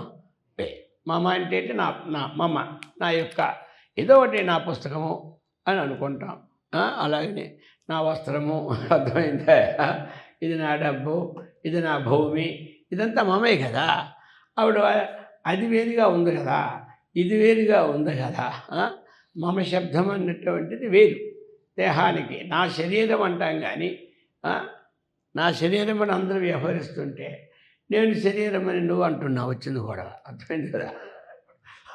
వేరు. మమ అంటే నా నా మమ నా యొక్క ఏదో ఒకటి నా పుస్తకము అని అనుకుంటాం. అలాగనే నా వస్త్రము, అర్థమైందా? ఇది నా డబ్బు, ఇది నా భూమి, ఇదంతా మమే కదా. ఆవిడ అది వేరుగా ఉంది కదా, ఇది వేరుగా ఉంది కదా. మమ శబ్దం అన్నటువంటిది వేరు దేహానికి. నా శరీరం అంటాం, కానీ నా శరీరం అని అందరూ వ్యవహరిస్తుంటే నేను శరీరం అని నువ్వు అంటున్నావు, వచ్చింది కూడా. అర్థమైంది కదా?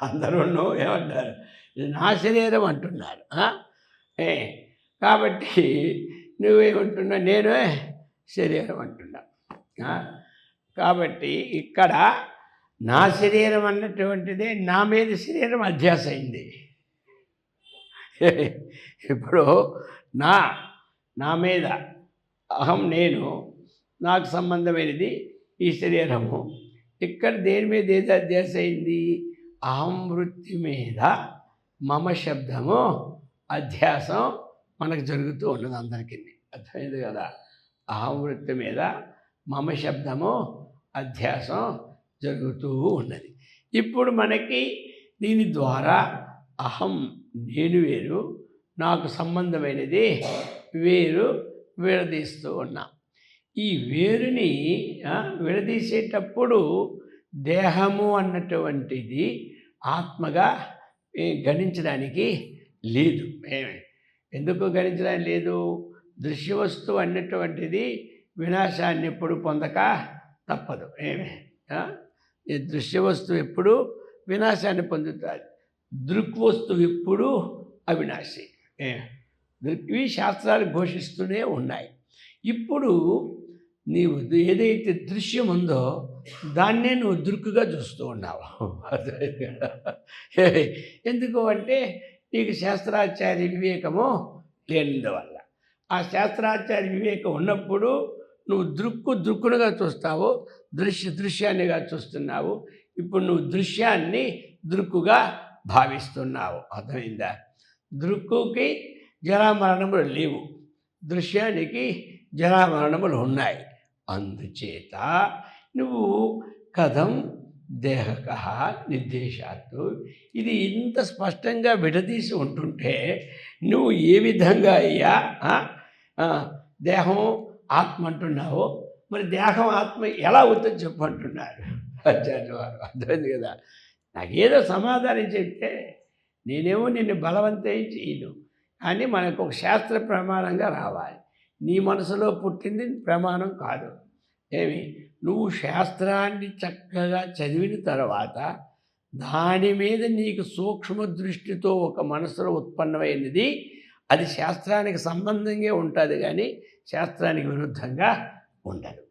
అందరూ నువ్వు ఏమంటారు, ఇది నా శరీరం అంటున్నారు. కాబట్టి నువ్వేమంటున్నావు, నేనే శరీరం అంటున్నా. కాబట్టి ఇక్కడ నా శరీరం అన్నటువంటిదే నా మీద శరీరం అధ్యాస అయింది. ఇప్పుడు నా మీద అహం నేను, నాకు సంబంధమైనది ఈ శరీరము. ఇక్కడ దేని మీద ఏది అధ్యాస అయింది? అహం వృత్తి మీద మమ శబ్దము అధ్యాసం మనకు జరుగుతూ ఉన్నది అందరికీ. అర్థమైంది కదా? అహం వృత్తి మీద మమ శబ్దము అధ్యాసం జరుగుతూ ఉన్నది. ఇప్పుడు మనకి దీని ద్వారా అహం నేను వేరు, నాకు సంబంధమైనది వేరు విడదీస్తూ ఉన్నాం. ఈ వేరుని విడదీసేటప్పుడు దేహము అన్నటువంటిది ఆత్మగా గణించడానికి లేదు. ఎందుకు గణించడానికి లేదు? దృశ్యవస్తువు అన్నటువంటిది వినాశాన్ని ఎప్పుడు పొందక తప్పదు. ఈ దృశ్యవస్తువు ఎప్పుడు వినాశాన్ని పొందుతుంది, దృక్వస్తువు ఎప్పుడు అవినాశి. ఇవి శాస్త్రాలు ఘోషిస్తూనే ఉన్నాయి. ఇప్పుడు నీవు ఏదైతే దృశ్యం ఉందో దాన్నే నువ్వు దృక్కుగా చూస్తూ ఉన్నావు. ఎందుకు అంటే నీకు శాస్త్రాచార్య వివేకము లేనిందువల్ల. ఆ శాస్త్రాచార్య వివేకం ఉన్నప్పుడు నువ్వు దృక్కునుగా చూస్తావు, దృశ్యాన్నిగా చూస్తున్నావు. ఇప్పుడు నువ్వు దృశ్యాన్ని దృక్కుగా భావిస్తున్నావు. అర్థమైందా? దృక్కుకి జరామరణములు లేవు, దృశ్యానికి జరామరణములు ఉన్నాయి. అందుచేత నువ్వు కథం దేహక నిర్దేశాత్తు, ఇది ఇంత స్పష్టంగా విడదీసి ఉంటుంటే నువ్వు ఏ విధంగా అయ్యా దేహం ఆత్మ అంటున్నావో, మరి దేహం ఆత్మ ఎలా అవుతుందో చెప్పు అంటున్నారు ఆచార్య వారు. అర్థమైంది కదా. నాకేదో సమాధానం చెప్తే నేనేమో నిన్ను బలవంతం చేయను, కానీ మనకు ఒక శాస్త్ర ప్రమాణంగా రావాలి. నీ మనసులో పుట్టింది ప్రమాణం కాదు. ఏమి, నువ్వు శాస్త్రాన్ని చక్కగా చదివిన తర్వాత దాని మీద నీకు సూక్ష్మ దృష్టితో ఒక మనసులో ఉత్పన్నమైనది, అది శాస్త్రానికి సంబంధంగా ఉంటుంది, కానీ శాస్త్రానికి విరుద్ధంగా ఉండదు.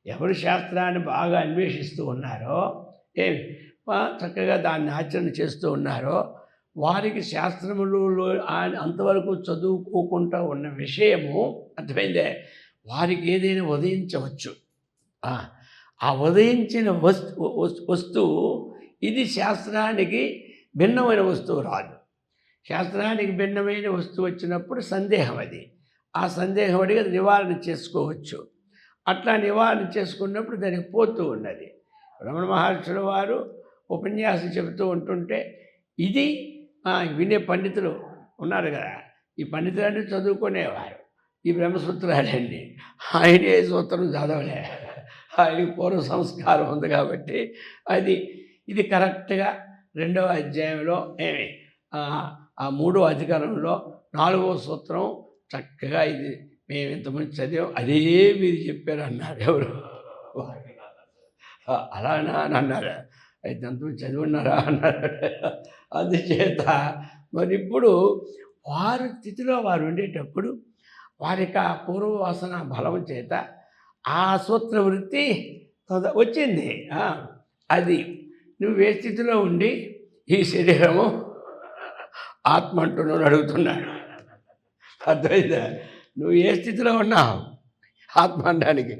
ఎవరు శాస్త్రాన్ని బాగా అన్వేషిస్తూ ఉన్నారో, ఏమి చక్కగా దాన్ని ఆచరణ చేస్తూ ఉన్నారో, వారికి శాస్త్రములు అంతవరకు చదువుకోకుండా ఉన్న విషయము అర్థమైందే, వారికి ఏదైనా ఉదయించవచ్చు. ఆ ఉదయించిన వస్తువు ఇది శాస్త్రానికి భిన్నమైన వస్తువు రాదు. శాస్త్రానికి భిన్నమైన వస్తువు వచ్చినప్పుడు సందేహం, అది ఆ సందేహం అడిగి నివారణ చేసుకోవచ్చు. అట్లా నివారణ చేసుకున్నప్పుడు దానికి పోతూ ఉన్నది. రమణ మహర్షుల వారు ఉపన్యాసం చెబుతూ ఉంటుంటే ఇది వినే పండితులు ఉన్నారు కదా, ఈ పండితులన్నీ చదువుకునేవారు ఈ బ్రహ్మసూత్రాలన్నీ. ఆయన ఏ సూత్రం చదవలే, ఆయనకి పూర్వ సంస్కారం ఉంది కాబట్టి ఇది కరెక్ట్గా 2వ అధ్యాయంలో ఆ 3వ అధికారంలో 4వ సూత్రం చక్కగా ఇది మేము ఇంతమంది చదివాం, అదే మీరు చెప్పారు అన్నారు. ఎవరు అలానా అని అన్నారు. అయితే అంతమంది చదివి ఉన్నారా అన్నారు. అందుచేత మరి ఇప్పుడు వారి స్థితిలో వారు ఉండేటప్పుడు వారికి ఆ పూర్వవాసన బలం చేత ఆ సూత్ర వృత్తి వచ్చింది. అది నువ్వు ఏ స్థితిలో ఉండి ఈ శరీరము ఆత్మ అంటున్నావు అడుగుతున్నాడు. అర్థమైందా? నువ్వు ఏ స్థితిలో ఉన్నావు ఆత్మ అనడానికి,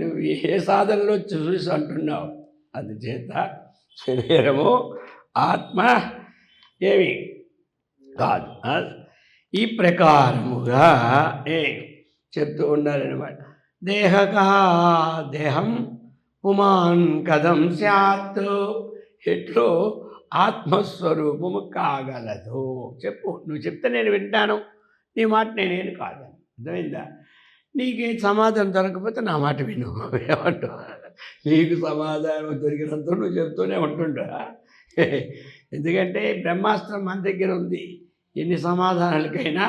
నువ్వు ఏ సాధనలో చూసి అంటున్నావు. అందుచేత శరీరము ఆత్మ ఏమి కాదు. ఈ ప్రకారముగా చెప్తూ ఉన్నారనమాట. దేహం పుమాన్ కథం స్యాత్, ఎట్లో ఆత్మస్వరూపము కాగలదు చెప్పు. నువ్వు చెప్తే నేను వింటాను, నీ మాట నేనేను కాదు. అర్థమైందా? నీకు సమాధానం దొరకకపోతే నా మాట విను. ఏమంటావు? నీకు సమాధానం దొరికినంత నువ్వు చెప్తూనే ఉంటుంటా. ఎందుకంటే బ్రహ్మాస్త్రం మన దగ్గర ఉంది. ఎన్ని సమాధానాలకైనా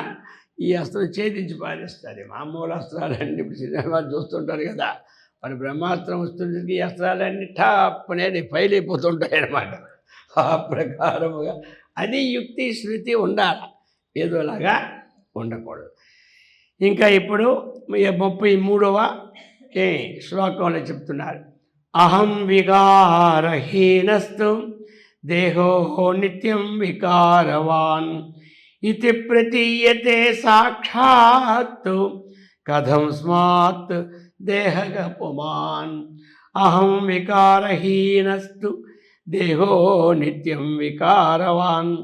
ఈ అస్త్రం ఛేదించి పారేస్తుంది. మామూలు అస్త్రాలన్నీ ఇప్పుడు సినిమాలు చూస్తుంటారు కదా, మరి బ్రహ్మాస్త్రం వస్తుంది, ఈ అస్త్రాలన్నీ టాప్ అనేది ఫైల్ అయిపోతుంటాయి అన్నమాట. ఆ ప్రకారముగా అది యుక్తి శృతి ఉండాలి, ఏదోలాగా ఉండకూడదు. ఇంకా ఇప్పుడు 33వ శ్లోకంలో చెప్తున్నారు. అహం వికారహీనస్తు దేహో నిత్యం వికారవాన్ ఇది ప్రతీయతే సాక్షాత్ కథం స్మాత్ దేహగ పుమాన్. అహం వికారహీనస్తు దేహో నిత్యం వికారవాన్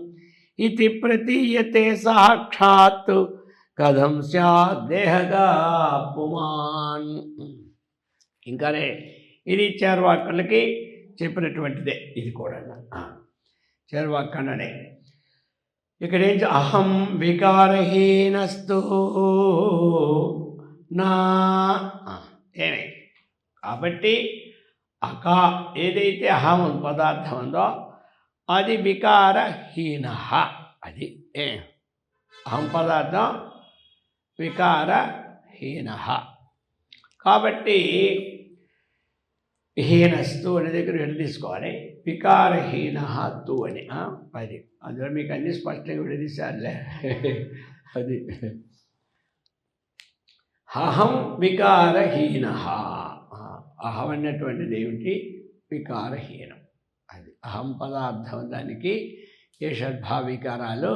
ఇది ప్రతీయతే సాక్షాత్ కథం స్యాత్ దేహగా పుమాన్. ఇంకానే ఇది చార్వాకులకి చెప్పినటువంటిదే. ఇది కూడా చార్వాకన్ననే. ఇక్కడేం అహం వికారహీనస్తు నా ఏమే. కాబట్టి ఏదైతే అహం పదార్థం ఉందో అది వికారహీన. అది అహం పదార్థం వికారహీన. కాబట్టి హీనస్తు అనే దగ్గర విడ తీసుకోవాలి. వికారహీన తు అని అది అందులో మీకు అన్ని స్పష్టంగా విడదీశారులే. అది అహం వికారహీన. అహం అన్నటువంటిది ఏమిటి? వికారహీనం. అది అహం పదార్థం, దానికి ఏ షడ్భావ వికారాలు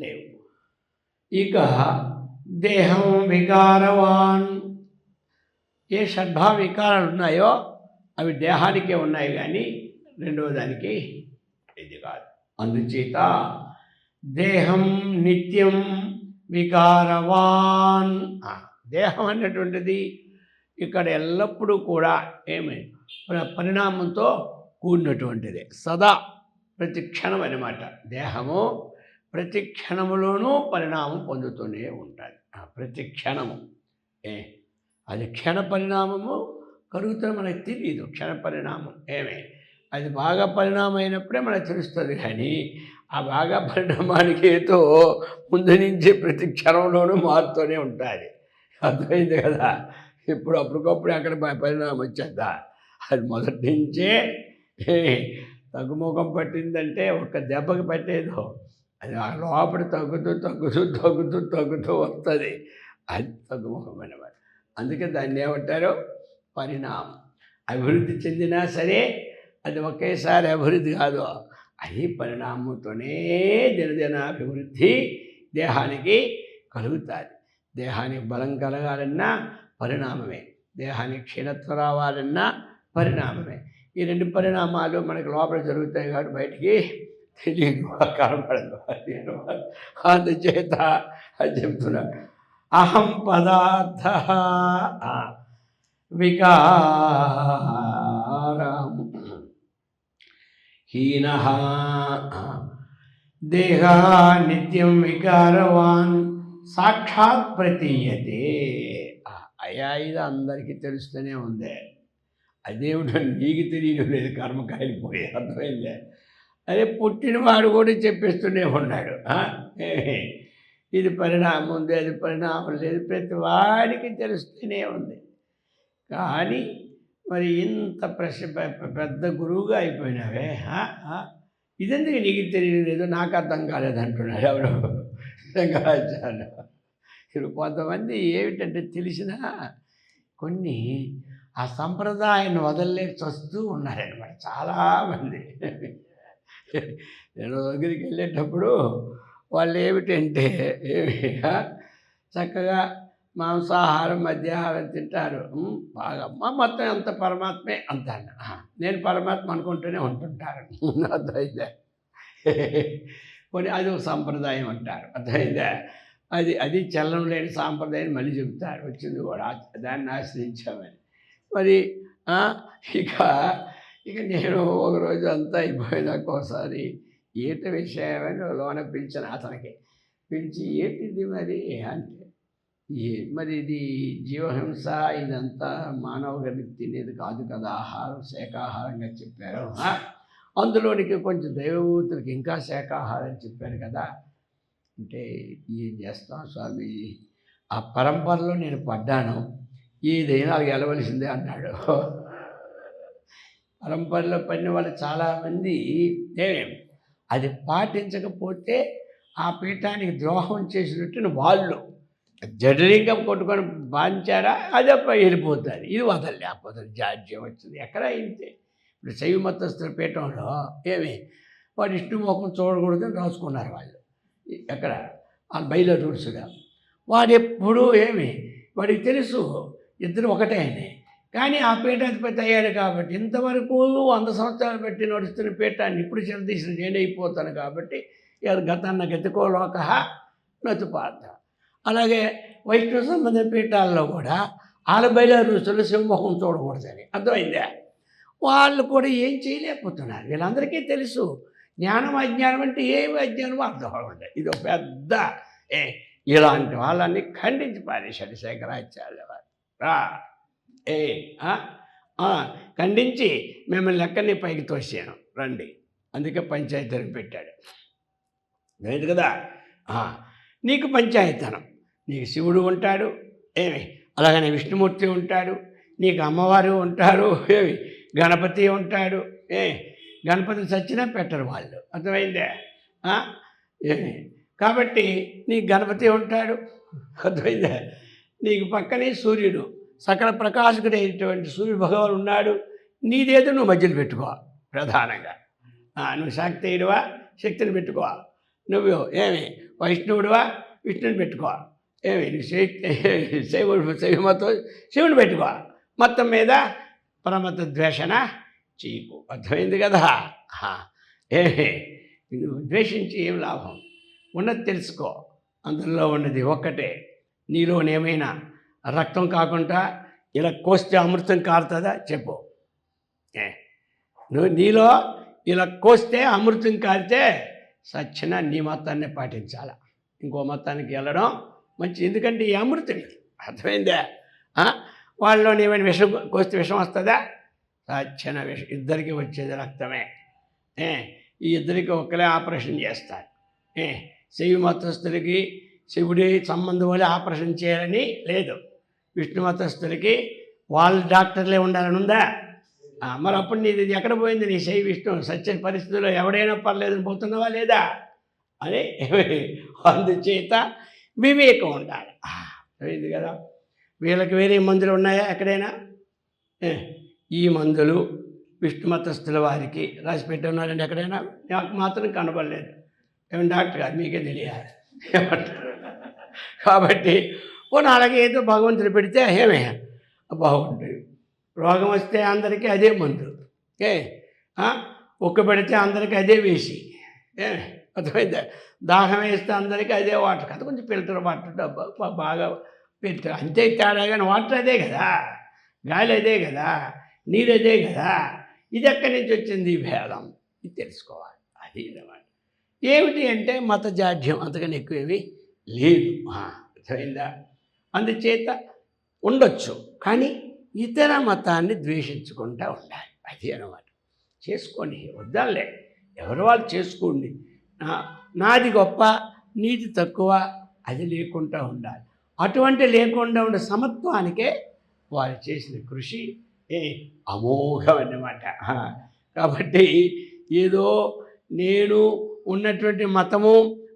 లేవు. ఇక దేహం వికారవాన్, ఏ షడ్భావ వికారాలు ఉన్నాయో అవి దేహానికే ఉన్నాయి, కానీ రెండవ దానికి ఇది కాదు. అందుచేత దేహం నిత్యం వికారవాన్. దేహం అన్నటువంటిది ఇక్కడ ఎల్లప్పుడూ కూడా ఏమి పరిణామంతో కూడినటువంటిది, సదా ప్రతి క్షణం అన్నమాట. దేహము ప్రతి క్షణములోనూ పరిణామం పొందుతూనే ఉంటుంది. ప్రతి క్షణము అది క్షణ పరిణామము కలుగుతున్న మనకు తెలియదు. క్షణ పరిణామం అది బాగా పరిణామం అయినప్పుడే మనకు తెలుస్తుంది. కానీ ఆ బాగా పరిణామానికి ఏదో ముందు నుంచి ప్రతి క్షణంలోనూ మారుతూనే ఉంటుంది. అర్థమైంది కదా. ఇప్పుడు అప్పటికప్పుడు అక్కడ పరిణామం వచ్చేద్దా, అది మొదటి నుంచే తగ్గుముఖం పట్టిందంటే ఒక్క దెబ్బకి పట్టేదో, అది ఆ లోపల తగ్గుతూ తగ్గుతూ తగ్గుతూ తగ్గుతూ వస్తుంది. అది తగ్గుముఖం అన్నమాట. అందుకే దాన్ని ఏమంటారు, పరిణామం. అభివృద్ధి చెందినా సరే అది ఒకేసారి అభివృద్ధి కాదు, అది పరిణామంతోనే దినదినాభివృద్ధి దేహానికి కలుగుతుంది. దేహానికి బలం కలగాలన్నా పరిణామమే, దేహానికి క్షీణత్వం రావాలన్నా పరిణామమే. ఈ రెండు పరిణామాలు మనకు లోపల జరుగుతాయి కాబట్టి బయటికి తెలియదు, కనపడదు. అందుచేత అది చెప్తున్నాడు, అహం పదార్థ వికారం హీన దేహ నిత్యం వికారవాన్ సాక్షాత్ ప్రతీయతే. అయా ఇది అందరికీ తెలుస్తూనే ఉంది, అదేమిటో నీకు తెలియడం లేదు, కర్మకాయలు పోయి. అర్థమైందే. అదే పుట్టినవాడు కూడా చెప్పేస్తూనే ఉన్నాడు, ఇది పరిణామం ఉంది, అది పరిణామం లేదు, ప్రతి వాడికి తెలుస్తూనే ఉంది. కానీ మరి ఇంత పెద్ద గురువుగా అయిపోయినావే, ఇదెందుకు నీకు తెలియలేదు, నాకు అర్థం కాలేదు అంటున్నాడు ఎవరు, శంకరాచార్యులు. ఇప్పుడు కొంతమంది ఏమిటంటే తెలిసినా కొన్ని ఆ సంప్రదాయాన్ని వదలలేక చస్తూ ఉన్నారనమాట చాలామంది. నేను దగ్గరికి వెళ్ళేటప్పుడు వాళ్ళు ఏమిటంటే చక్కగా మాంసాహారం మధ్యాహారం తింటారు బాగా, మొత్తం అంత పరమాత్మే అంతాను, నేను పరమాత్మ అనుకుంటూనే ఉంటుంటారు. అర్థమైందా. కొన్ని అది ఒక సంప్రదాయం అంటారు. అర్థమైందా. అది చలనం లేని సాంప్రదాయం మళ్ళీ చెబుతారు, వచ్చింది కూడా దాన్ని ఆశ్రయించామని. మరి ఇక నేను ఒకరోజు అంతా అయిపోయినాక ఒకసారి ఏట విషయమని లోన పిలిచిన అతనికి పిలిచి, ఏంటిది మరి అంటే, మరి ఇది జీవహింస, ఇదంతా మానవుడిని తినేది కాదు కదా, ఆహారం శాకాహారంగా చెప్పారు, అందులోనికి కొంచెం దైవభూతులకి ఇంకా శాకాహారం చెప్పారు కదా అంటే, ఏం చేస్తాం స్వామి, ఆ పరంపరలో నేను పడ్డాను, ఏదైనా గెలవలసిందే అన్నాడు. పరంపరలో పడిన వాళ్ళు చాలామంది అది పాటించకపోతే ఆ పీఠానికి ద్రోహం చేసినట్టు వాళ్ళు జడలింగం కొట్టుకొని బాధించారా, అదే వెళ్ళిపోతుంది. ఇది వదలలేకపోతుంది, జాడ్యం వచ్చింది ఎక్కడ అయితే. ఇప్పుడు శైవ మతస్థుల పీఠంలో వాడు విష్ణుముఖం చూడకూడదని రాసుకున్నారు వాళ్ళు. ఎక్కడ ఆ బయలు రూల్స్గా. వాడు ఎప్పుడూ వాడికి తెలుసు ఇద్దరు ఒకటే అని, కానీ ఆ పీఠాధిపతి అయ్యాడు కాబట్టి ఇంతవరకు 100 సంవత్సరాలు పెట్టి నడుస్తున్న పీఠాన్ని ఇప్పుడు చిరదీసిన నేనైపోతాను కాబట్టి గతాన్న గతికో లోక నతుపార్థ. అలాగే వైష్ణవ సంబంధ పీఠాల్లో కూడా వాళ్ళ బయలు ఋషులు సింహముఖం చూడకూడదని. అర్థమైందా. వాళ్ళు కూడా ఏం చేయలేకపోతున్నారు. వీళ్ళందరికీ తెలుసు జ్ఞానం అజ్ఞానం అంటే ఏమి అజ్ఞానం అర్థం అవ్వదు. ఇది ఒక పెద్ద ఇలాంటి వాళ్ళని ఖండించి పారేశాడు శంకరాచార్య వారు. ఖండించి మిమ్మల్ని ఎక్కడిని పైకి తోసాను రండి, అందుకే పంచాయతీని పెట్టాడు. లేదు కదా. నీకు పంచాయతనం, నీకు శివుడు ఉంటాడు అలాగనే విష్ణుమూర్తి ఉంటాడు, నీకు అమ్మవారు ఉంటారు గణపతి ఉంటాడు గణపతి చచ్చినా పెట్టరు వాళ్ళు. అర్థమైందే. కాబట్టి నీకు గణపతి ఉంటాడు, అర్థమైందే. నీకు పక్కనే సూర్యుడు సకల ప్రకాశకుడైనటువంటి సూర్య భగవాన్ ఉన్నాడు. నీదేదో నువ్వు మధ్యలో పెట్టుకో ప్రధానంగా. నువ్వు శాక్తేయుడువా, శక్తిని పెట్టుకో. నువ్వు వైష్ణవుడువా, విష్ణుని పెట్టుకో. శైవమతో శివుని పెట్టుకో. మొత్తం మీద పరమత ద్వేషణ చీకు. అర్థమైంది కదా. నువ్వు ద్వేషించి ఏం లాభం, ఉన్నది తెలుసుకో. అందులో ఉన్నది ఒక్కటే. నీలోనేమైనా రక్తం కాకుండా ఇలా కోస్తే అమృతం కారుతుందా చెప్పు. నువ్వు నీలో ఇలా కోస్తే అమృతం కారితే సచ్చిన నీ మతాన్ని పాటించాలి, ఇంకో మతానికి వెళ్ళడం మంచి. ఎందుకంటే ఈ అమృతం ఇది, అర్థమైందా? వాళ్ళలో ఏమైనా విషం కోస్తే విషం వస్తుందా? సచ్చిన విషం ఇద్దరికి వచ్చేది రక్తమే. ఈ ఇద్దరికి ఒకరే ఆపరేషన్ చేస్తారు. శైవ మతస్థులకి శివుడి సంబంధం వల్ల ఆపరేషన్ చేయాలని లేదు, విష్ణు మతస్థులకి వాళ్ళ డాక్టర్లే ఉండాలని ఉందా? మరి అప్పుడు నీది ఎక్కడ పోయింది? నీ శైవ విష్ణు సత్య పరిస్థితుల్లో ఎవడైనా పర్లేదని పోతున్నావా లేదా అని. అందుచేత వివేకం ఉండాలి. అయింది కదా. వీళ్ళకి వేరే మందులు ఉన్నాయా ఎక్కడైనా? ఈ మందులు విష్ణు మతస్థుల వారికి రాసి పెట్టి ఉన్నారండి ఎక్కడైనా? నాకు మాత్రం కనబడలేదు. ఏమన్నా డాక్టర్ గారు మీకే తెలియాలి ఏమంటారు. కాబట్టి అలాగే ఏదో భగవంతుడు పెడితే ఏమే బాగుంటుంది. రోగం వస్తే అందరికీ అదే మందు, ఉక్క పెడితే అందరికీ అదే వేసి, అర్థమైందా? దాహం వేస్తే అందరికీ అదే వాటర్ కదా, కొంచెం ఫిల్టర్ వాటర్ డబ్బా బాగా ఫిల్టర్ అంతే తేడా. కానీ వాటర్ అదే కదా, గాలి అదే కదా, నీరు అదే కదా. ఇది ఎక్కడి నుంచి వచ్చింది ఈ భేదం? ఇది తెలుసుకోవాలి. అది అన్నమాట. ఏమిటి అంటే మత జాడ్యం, అంతకని ఎక్కువేమీ లేదు, అర్థమైందా? అందుచేత ఉండొచ్చు, కానీ ఇతర మతాన్ని ద్వేషించుకుంటూ ఉండాలి. అది అన్నమాట. చేసుకోండి, వద్దాలే, ఎవరు వాళ్ళు చేసుకోండి. నాది గొప్ప నీది తక్కువ అది లేకుండా ఉండాలి. అటువంటి లేకుండా ఉండే సమత్వానికే వారు చేసిన కృషి అమోఘం అన్నమాట. కాబట్టి ఏదో నేను ఉన్నటువంటి మతము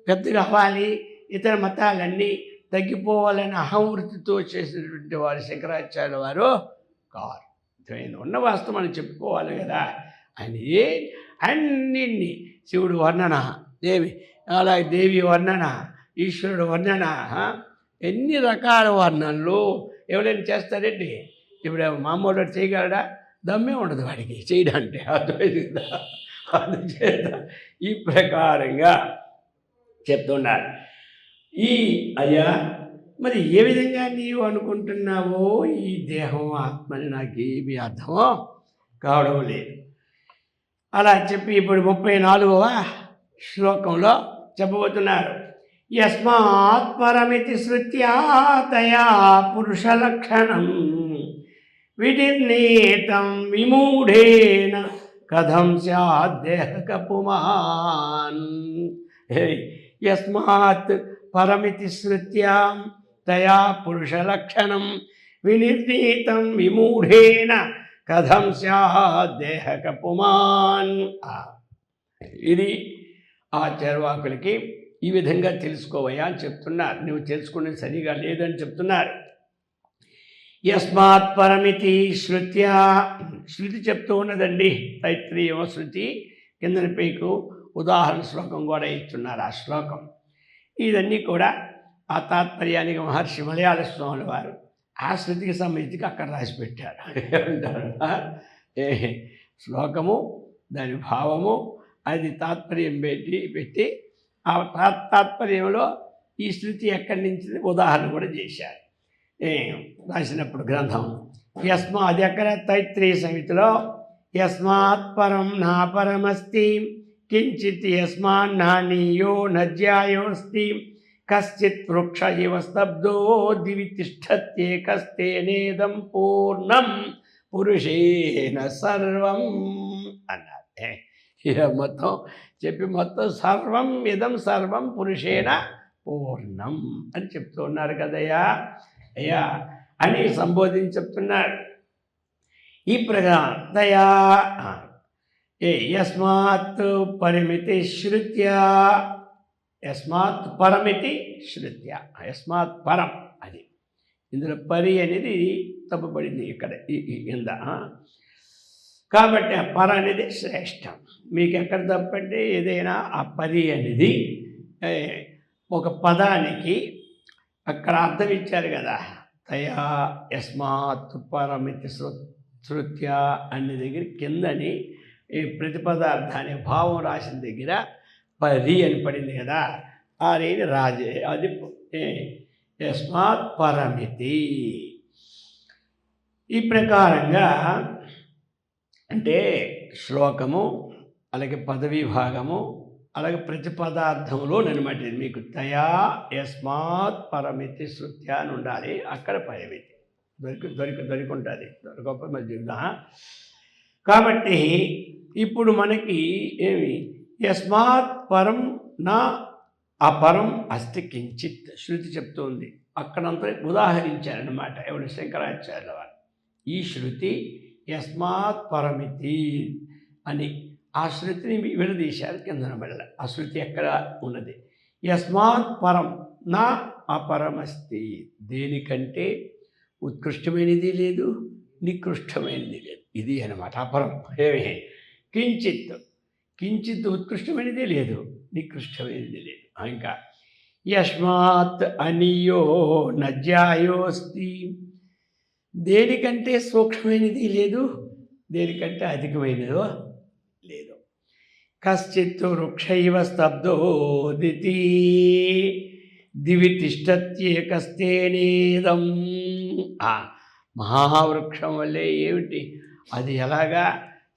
పెద్దగా అవ్వాలి, ఇతర మతాలన్నీ తగ్గిపోవాలని అహంవృత్తితో చేసినటువంటి వారు శంకరాచార్యుల వారు కారు. ఉన్న వాస్తవాన్ని చెప్పుకోవాలి కదా. అని అన్నింటినీ శివుడు వర్ణన, అలాగే దేవి వర్ణన, ఈశ్వరుడు వర్ణన, ఎన్ని రకాల వర్ణనలు ఎవరైనా చేస్తారండి. ఇప్పుడు మామూలు చేయగలడా? దమ్మే ఉండదు వాడికి చేయడానికి, అర్థమైంది కదా. అందుచేత ఈ ప్రకారంగా చెప్తున్నారు. అయ్యా మరి ఏ విధంగా నీవు అనుకుంటున్నావో ఈ దేహం ఆత్మని నాకేమీ అర్థమో కావడం లేదు. అలా చెప్పి ఇప్పుడు 34వ శ్లోకంలో చెప్పబోతున్నారు. యస్మాత్ పరమితి శృత్యా తయా పురుషలక్షణం వినిర్ణీతం విమూఢేన కథం స్యాద్దేహక పుమాన్. యస్మాత్ పరమితి శృత్యా తయా పురుషలక్షణం వినిర్ణీతం విమూఢేన కథం స్యాద్దేహక పుమాన్. ఇది ఆ చర్వాకులకి ఈ విధంగా తెలుసుకోవయ్యా అని చెప్తున్నారు. నువ్వు తెలుసుకునేది సరిగా లేదని చెప్తున్నారు. యస్మాత్ పరమితి శృత్యా, శృతి చెప్తూ ఉన్నదండి. తైత్రీయ శృతి కిందని పైకు ఉదాహరణ శ్లోకం కూడా ఇస్తున్నారు. ఆ శ్లోకం ఇదన్నీ కూడా ఆ తాత్పర్యానికి మహర్షి మలయాళ స్వాముల వారు ఆ శృతికి సంబంధించి అక్కడ రాసి పెట్టారు. శ్లోకము దాని భావము అది తాత్పర్యం పెట్టి ఆ తాత్పర్యంలో ఈ శృతి ఎక్కడి నుంచి ఉదాహరణ కూడా చేశారు రాసినప్పుడు గ్రంథం. అది ఎక్కడ? తైత్రీయ సంహితలో యస్మాత్ పరం నా పరమస్తి కించిత్ యస్మాన్నీయో నజ్యాయోస్తి కశ్చిత్ వృక్ష ఇవ స్తబ్దో దివి తిష్టత్యేకస్తేనేదం పూర్ణం పురుషేణ సర్వం అన్నారు. మొత్తం చెప్పి మొత్తం సర్వం ఇదం సర్వం పురుషేణ పూర్ణం అని చెప్తూ ఉన్నారు కదయ్యా అయ్యా అని సంబోధించి చెప్తున్నారు. ఈ ప్రకారం దయా యస్మాత్ పరిమితి శృత్యా, యస్మాత్ పరమితి శృత్యా, యస్మాత్ పరం అది ఇందులో పరి అనేది తప్పబడింది ఇక్కడ ఇంద. కాబట్టి ఆ పర అనేది శ్రేష్టం. మీకు ఎక్కడ తప్పంటే ఏదైనా ఆ పరి అనేది ఒక పదానికి అక్కడ అర్థం ఇచ్చారు కదా. తయా యస్మాత్ పరమితి శృత్య అనే దగ్గర కిందని ఈ ప్రతిపదార్థాన్ని భావం రాసిన దగ్గర పరి అని పడింది కదా. ఆ రేని అది యస్మాత్ పరమితి. ఈ ప్రకారంగా అంటే శ్లోకము, అలాగే పదవిభాగము, అలాగే ప్రతిపదార్థంలో అనమాట. మీకు తయా యస్మాత్ పరమితి శృత్య అని ఉండాలి. అక్కడ పరమితి దొరికుంటుంది, దొరకకపోతే మరి చెప్దా. కాబట్టి ఇప్పుడు మనకి ఏమి యస్మాత్ పరం నా అపరం అస్తి కించిత్ శృతి చెప్తుంది. అక్కడంతా ఉదాహరించారనమాట ఎవరు, శంకరాచార్యుల వారు. ఈ శృతి యస్మాత్ పరమితి అని ఆ శృతిని విడదీశారు కిందన వెళ్ళ. ఆ శృతి ఎక్కడ ఉన్నది? యస్మాత్ పరం నా అపరమస్తి, దేనికంటే ఉత్కృష్టమైనది లేదు, నికృష్టమైనది లేదు. ఇది అనమాట అపరం. ఏమి కించిత్, కించిత్ ఉత్కృష్టమైనది లేదు, నికృష్టమైనది లేదు. ఇంకా యస్మాత్ అనియో నజ్యాయోస్తి, దేనికంటే సూక్ష్మమైనది లేదు, దేనికంటే అధికమైనదో లేదు. కశ్చిత్ వృక్షైవ స్తబ్దోదితి దివి తిష్టత్యేకస్తేనేదం. మహావృక్షం వల్లే ఏమిటి అది, ఎలాగా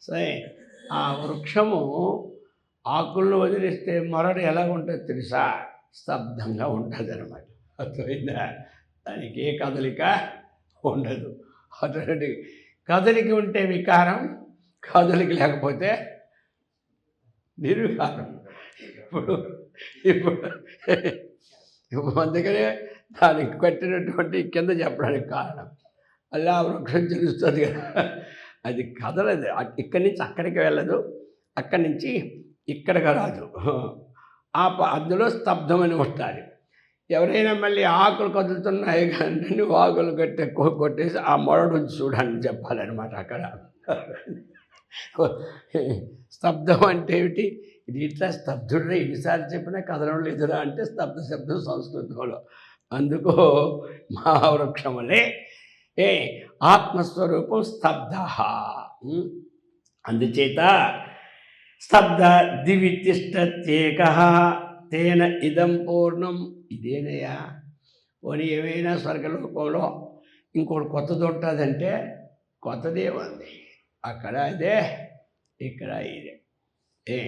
సరే ఆ వృక్షము ఆకులను వదిలిస్తే మరడు ఎలాగ ఉంటుంది తెలుసా? స్తబ్దంగా ఉంటుంది అనమాట. అర్థమైందా? దానికి ఏ కదలిక ఉండదు. అటువంటి కదలిక ఉంటే వికారం, కదలిక లేకపోతే నిర్వికారం. ఇప్పుడు అందుకనే దానికి కట్టినటువంటి కింద చెప్పడానికి కారణం అలా వృక్షం తెలుస్తుంది కదా, అది కదలదు. ఇక్కడి నుంచి అక్కడికి వెళ్ళదు, అక్కడి నుంచి ఇక్కడికి రాదు. అందులో స్తబ్దమని ఉంటారు. ఎవరైనా మళ్ళీ ఆకులు కదులుతున్నాయి కానీ ఆకులు కొట్టేసి ఆ మొరడు చూడండి చెప్పాలన్నమాట. అక్కడ స్తబ్దం అంటే ఏమిటి? ఇది ఇట్లా స్తబ్దుడురా, ఎన్నిసార్లు చెప్పినా కదలం లేదురా అంటే స్తబ్ద శబ్దం సంస్కృతంలో. అందుకో మహావృక్షములే ఆత్మస్వరూపం స్తబ్ద. అందుచేత స్తబ్ద దివి తిష్టత్యేక తేన ఇదం పూర్ణం. ఇదేనయ్యా. పోనీ ఏమైనా స్వర్గలోకంలో ఇంకోటి కొత్తది ఉంటుందంటే కొత్తదే ఉంది. అక్కడ అదే, ఇక్కడ ఇదే.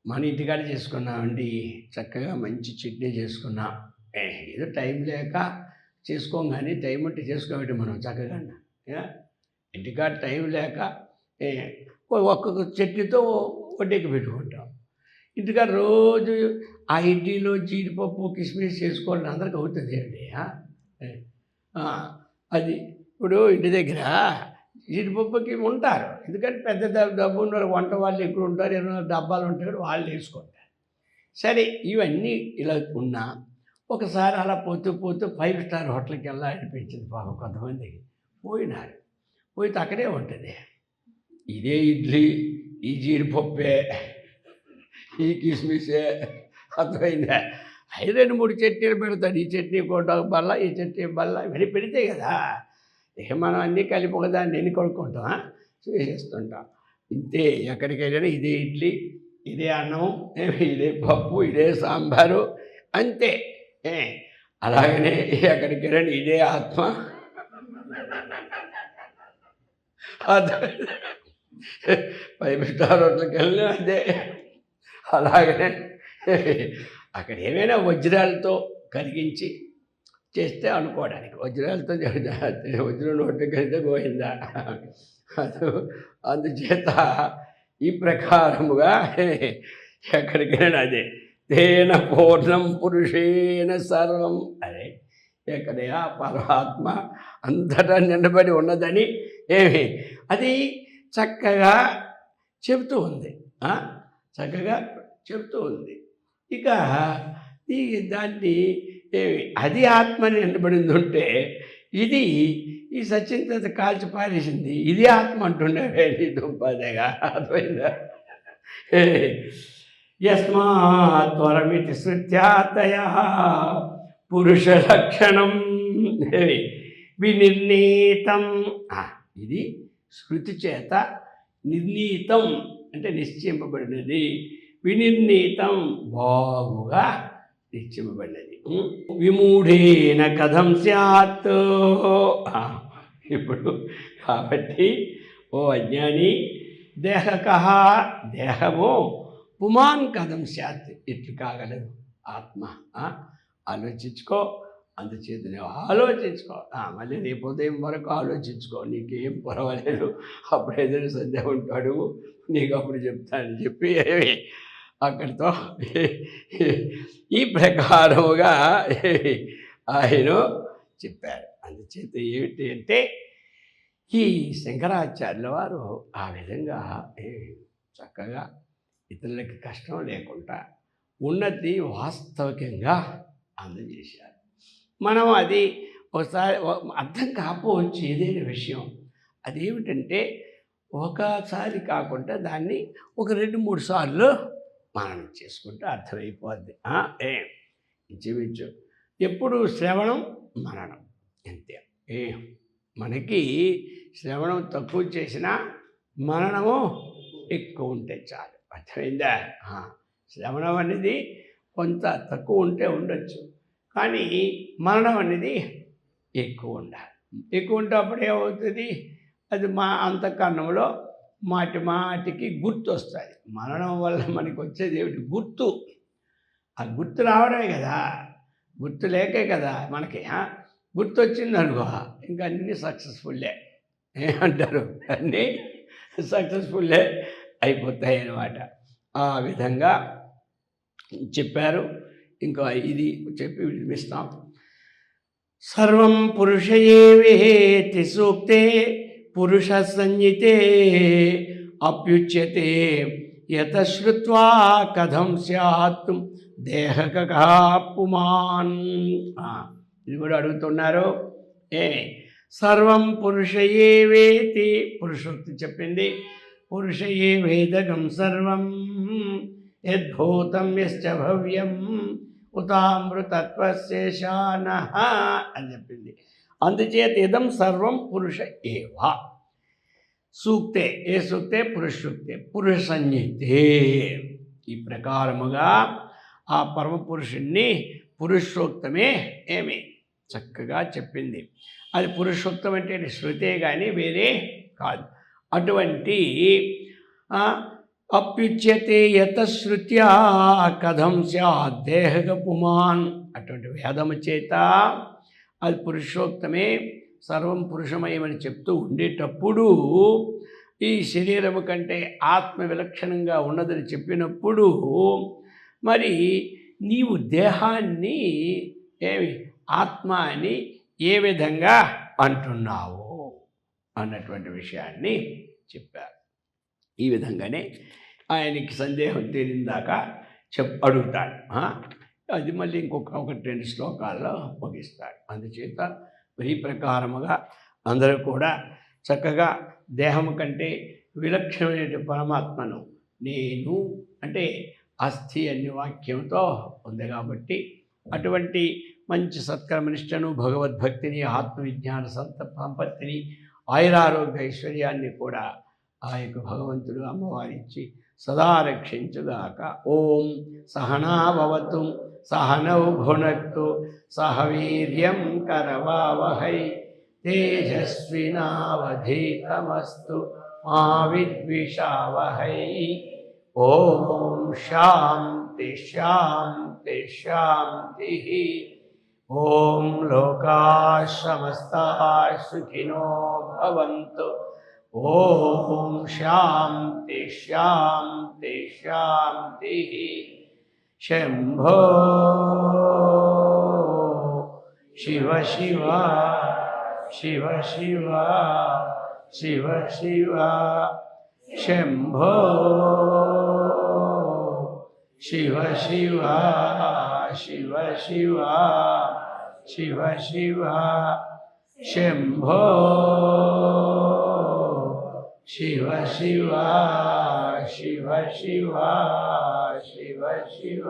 మన ఇంటికాడ చేసుకున్నామండి, చక్కగా మంచి చట్నీ చేసుకున్నాం. ఏదో టైం లేక చేసుకోం, కానీ టైం ఉంటే చేసుకోబట్టి మనం చక్కగా ఇంటికాడ టైం లేక ఒక్కొక్క చట్నీతో వడ్డీకి పెట్టుకుంటాం. ఇంటికాడ రోజు ఆ ఇడ్లీలో జీడిపప్పు కిస్మిస్ చేసుకోవాలని అందరికి అవుతుంది అండి. అది ఇప్పుడు ఇంటి దగ్గర జీడిపప్పుకి ఉంటారు, ఎందుకంటే పెద్ద డబ్బు ఉన్నారు, వంట వాళ్ళు ఎక్కువ ఉంటారు, 24 డబ్బాలు ఉంటారు, వాళ్ళు వేసుకుంటారు. సరే ఇవన్నీ ఇలా ఉన్నా ఒకసారి అలా పోతూ 5 స్టార్ హోటల్కి వెళ్ళా అనిపించింది. పాపం కొంతమందికి పోయినారు. పోయితే అక్కడే ఉంటుంది ఇదే ఇడ్లీ, ఈ జీడిపప్పే, ఈ కిస్మిసే. అర్థమైందా? 2-3 చట్నీలు పెడతాడు. ఈ చట్నీ కూడా బల్ల, ఈ చట్నీ బల్ల, ఇవన్నీ పెడితే కదా ఇక మనం అన్నీ కలిపి ఒకదాన్ని ఎన్ని కొనుక్కుంటాం, చేసేస్తుంటాం. ఇంతే. ఎక్కడికి వెళ్ళినా ఇదే ఇడ్లీ, ఇదే అన్నం, ఇదే పప్పు, ఇదే సాంబారు, అంతే. అలాగనే ఎక్కడికి వెళ్ళినా ఇదే ఆత్మ. 5 స్టార్ హోటల్కి వెళ్ళినా అదే. అలాగనే అక్కడ ఏమైనా వజ్రాలతో కరిగించి చేస్తే అనుకోవడానికి, వజ్రాలతో వజ్రం నోటికి అయితే గోయిందా. అందుచేత ఈ ప్రకారముగా ఎక్కడికైనా అదే. తేన పూర్ణం పురుషేణ సర్వం. అదే ఎక్కడయా పరమాత్మ అంతటా నిండబడి ఉన్నదని అది చక్కగా చెబుతూ ఉంది. చక్కగా చెబుతూ ఉంది. ఇక ఈ దాన్ని అది ఆత్మని నిండబడింది ఉంటే, ఇది ఈ సత్యంత కాల్చి పారేసింది, ఇది ఆత్మ అంటుండేవే నీ దుంపదేగా. అర్థమైందా? యస్మాత్వరమితి శృత్యాతయా పురుష లక్షణం వినిర్ణీతం. ఇది శృతి చేత నిర్ణీతం అంటే నిశ్చయింపబడినది, వినిర్ణీతం బాగుగా నిశ్చయింపబడినది. విమూఢేన కథం స్యాత్. ఇప్పుడు కాబట్టి ఓ అజ్ఞాని, దేహక దేహము పుమాన్ కథం స్యాత్, ఇట్లు కాగలదు ఆత్మ. ఆలోచించుకో, అందుచేత నువ్వు ఆలోచించుకో, మళ్ళీ రేపు ఉదయం వరకు ఆలోచించుకో, నీకేం పర్వాలేదు. అప్పుడు ఏదైనా సందేహం ఉంటాడు, నీకు అప్పుడు చెప్తానని చెప్పి అక్కడితో ఈ ప్రకారముగా ఆయన చెప్పారు. అందుచేత ఏమిటి అంటే ఈ శంకరాచార్యుల వారు ఆ విధంగా చక్కగా ఇతరులకి కష్టం లేకుండా ఉన్నతి వాస్తవికంగా అందజేశారు. మనం అది ఒకసారి అర్థం కాకపోవచ్చు ఏదైనా విషయం. అదేమిటంటే ఒకసారి కాకుండా దాన్ని ఒక 2-3 సార్లు మననం చేసుకుంటే అర్థమైపోద్ది. ఇంచుమించు ఎప్పుడు శ్రవణం మననం అంతే. మనకి శ్రవణం తక్కువ చేసినా మననము ఎక్కువ ఉంటే చాలు. అర్థమైందా? శ్రవణం అనేది కొంత తక్కువ ఉంటే ఉండొచ్చు, కానీ మననం అనేది ఎక్కువ ఉండాలి. ఎక్కువ ఉంటే అప్పుడు ఏమవుతుంది, అది మా అంతఃకరణంలో మాటి మాటికి గుర్తు వస్తుంది. మననం వల్ల మనకి వచ్చేది ఏమిటి? గుర్తు. ఆ గుర్తు రావడమే కదా, గుర్తు లేకే కదా మనకి. గుర్తు వచ్చిందనుకో ఇంకా అన్నీ సక్సెస్ఫుల్లే. ఏమంటారు? అన్నీ సక్సెస్ఫుల్లే అయిపోతాయి అన్నమాట. ఆ విధంగా చెప్పారు. ఇంకా ఇది చెప్పి వినిపిస్తాం. సర్వం పురుషయేవేతి సూక్తే పురుష సంహితే అప్యుచ్యతే యత శ్రుత్వా కథం స్యాత్ దేహకః పుమాన్. ఇది కూడా అడుగుతున్నారు. సర్వం పురుషయేవేతి, పురుషోక్తి చెప్పింది. పురుషయే వేదకం సర్వం యద్భూతం యశ్చ భవ్యం ఉతామృతత్వశేషానః అని చెప్పింది. అందుచేత ఇదం సర్వం పురుష ఏవ. సూక్తే, ఏ సూక్తే? పురుష సూక్తే, పురుష సంహితే. ఈ ప్రకారముగా ఆ పరమపురుషుణ్ణి పురుషోక్తమే చక్కగా చెప్పింది. అది పురుషోక్తం అంటే శృతే కానీ వేరే కాదు. అటువంటి అప్యుచ్యతే యత శృత్యా కథం స్యాత్ దేహక పుమాన్, అటువంటి వేదము చేత అది పురుషోక్తమే, సర్వం పురుషమయమని చెప్తూ ఉండేటప్పుడు ఈ శరీరము కంటే ఆత్మ విలక్షణంగా ఉన్నదని చెప్పినప్పుడు మరి నీవు దేహాన్ని ఆత్మ అని ఏ విధంగా అంటున్నావు అన్నటువంటి విషయాన్ని చెప్పారు. ఈ విధంగానే ఆయనకి సందేహం తీరిందాక అడుగుతాడు. అది మళ్ళీ ఇంకొక 1-2 శ్లోకాల్లో ముగిస్తాడు. అందుచేత ఈ ప్రకారముగా అందరూ కూడా చక్కగా దేహము కంటే విలక్షణమైన పరమాత్మను నేను అంటే అస్థి అనే వాక్యంతో ఉంది కాబట్టి అటువంటి మంచి సత్కర్మనిష్టను, భగవద్భక్తిని, ఆత్మవిజ్ఞాన సంపత్తిని, ఆయురారోగ్య ఐశ్వర్యాన్ని కూడా ఆ యొక్క భగవంతుడు అమ్మవారిచ్చి సదా రక్షించుగాక. ఓం సహనాభవతు సహనౌ భునక్తు సహ వీర్యం కరవావహై తేజస్వినావధీతమస్తు మా విద్విషావహై. ఓం శాంతి శాంతి శాంతి. ఓం లోకాః సమస్తాః సుఖినో భవంతు. ఓం శాంతి శాంతి శాంతి. శంభో శివ శివ శివ శివ శివ శివ. శంభో శివ శివ శివ శివ శివ శివ. శంభో శివ శివ శివ శివ శివ శివ.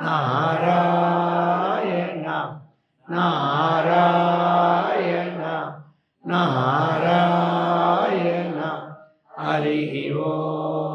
నారాయణ నారాయణ నారాయణ. హరి ఓం.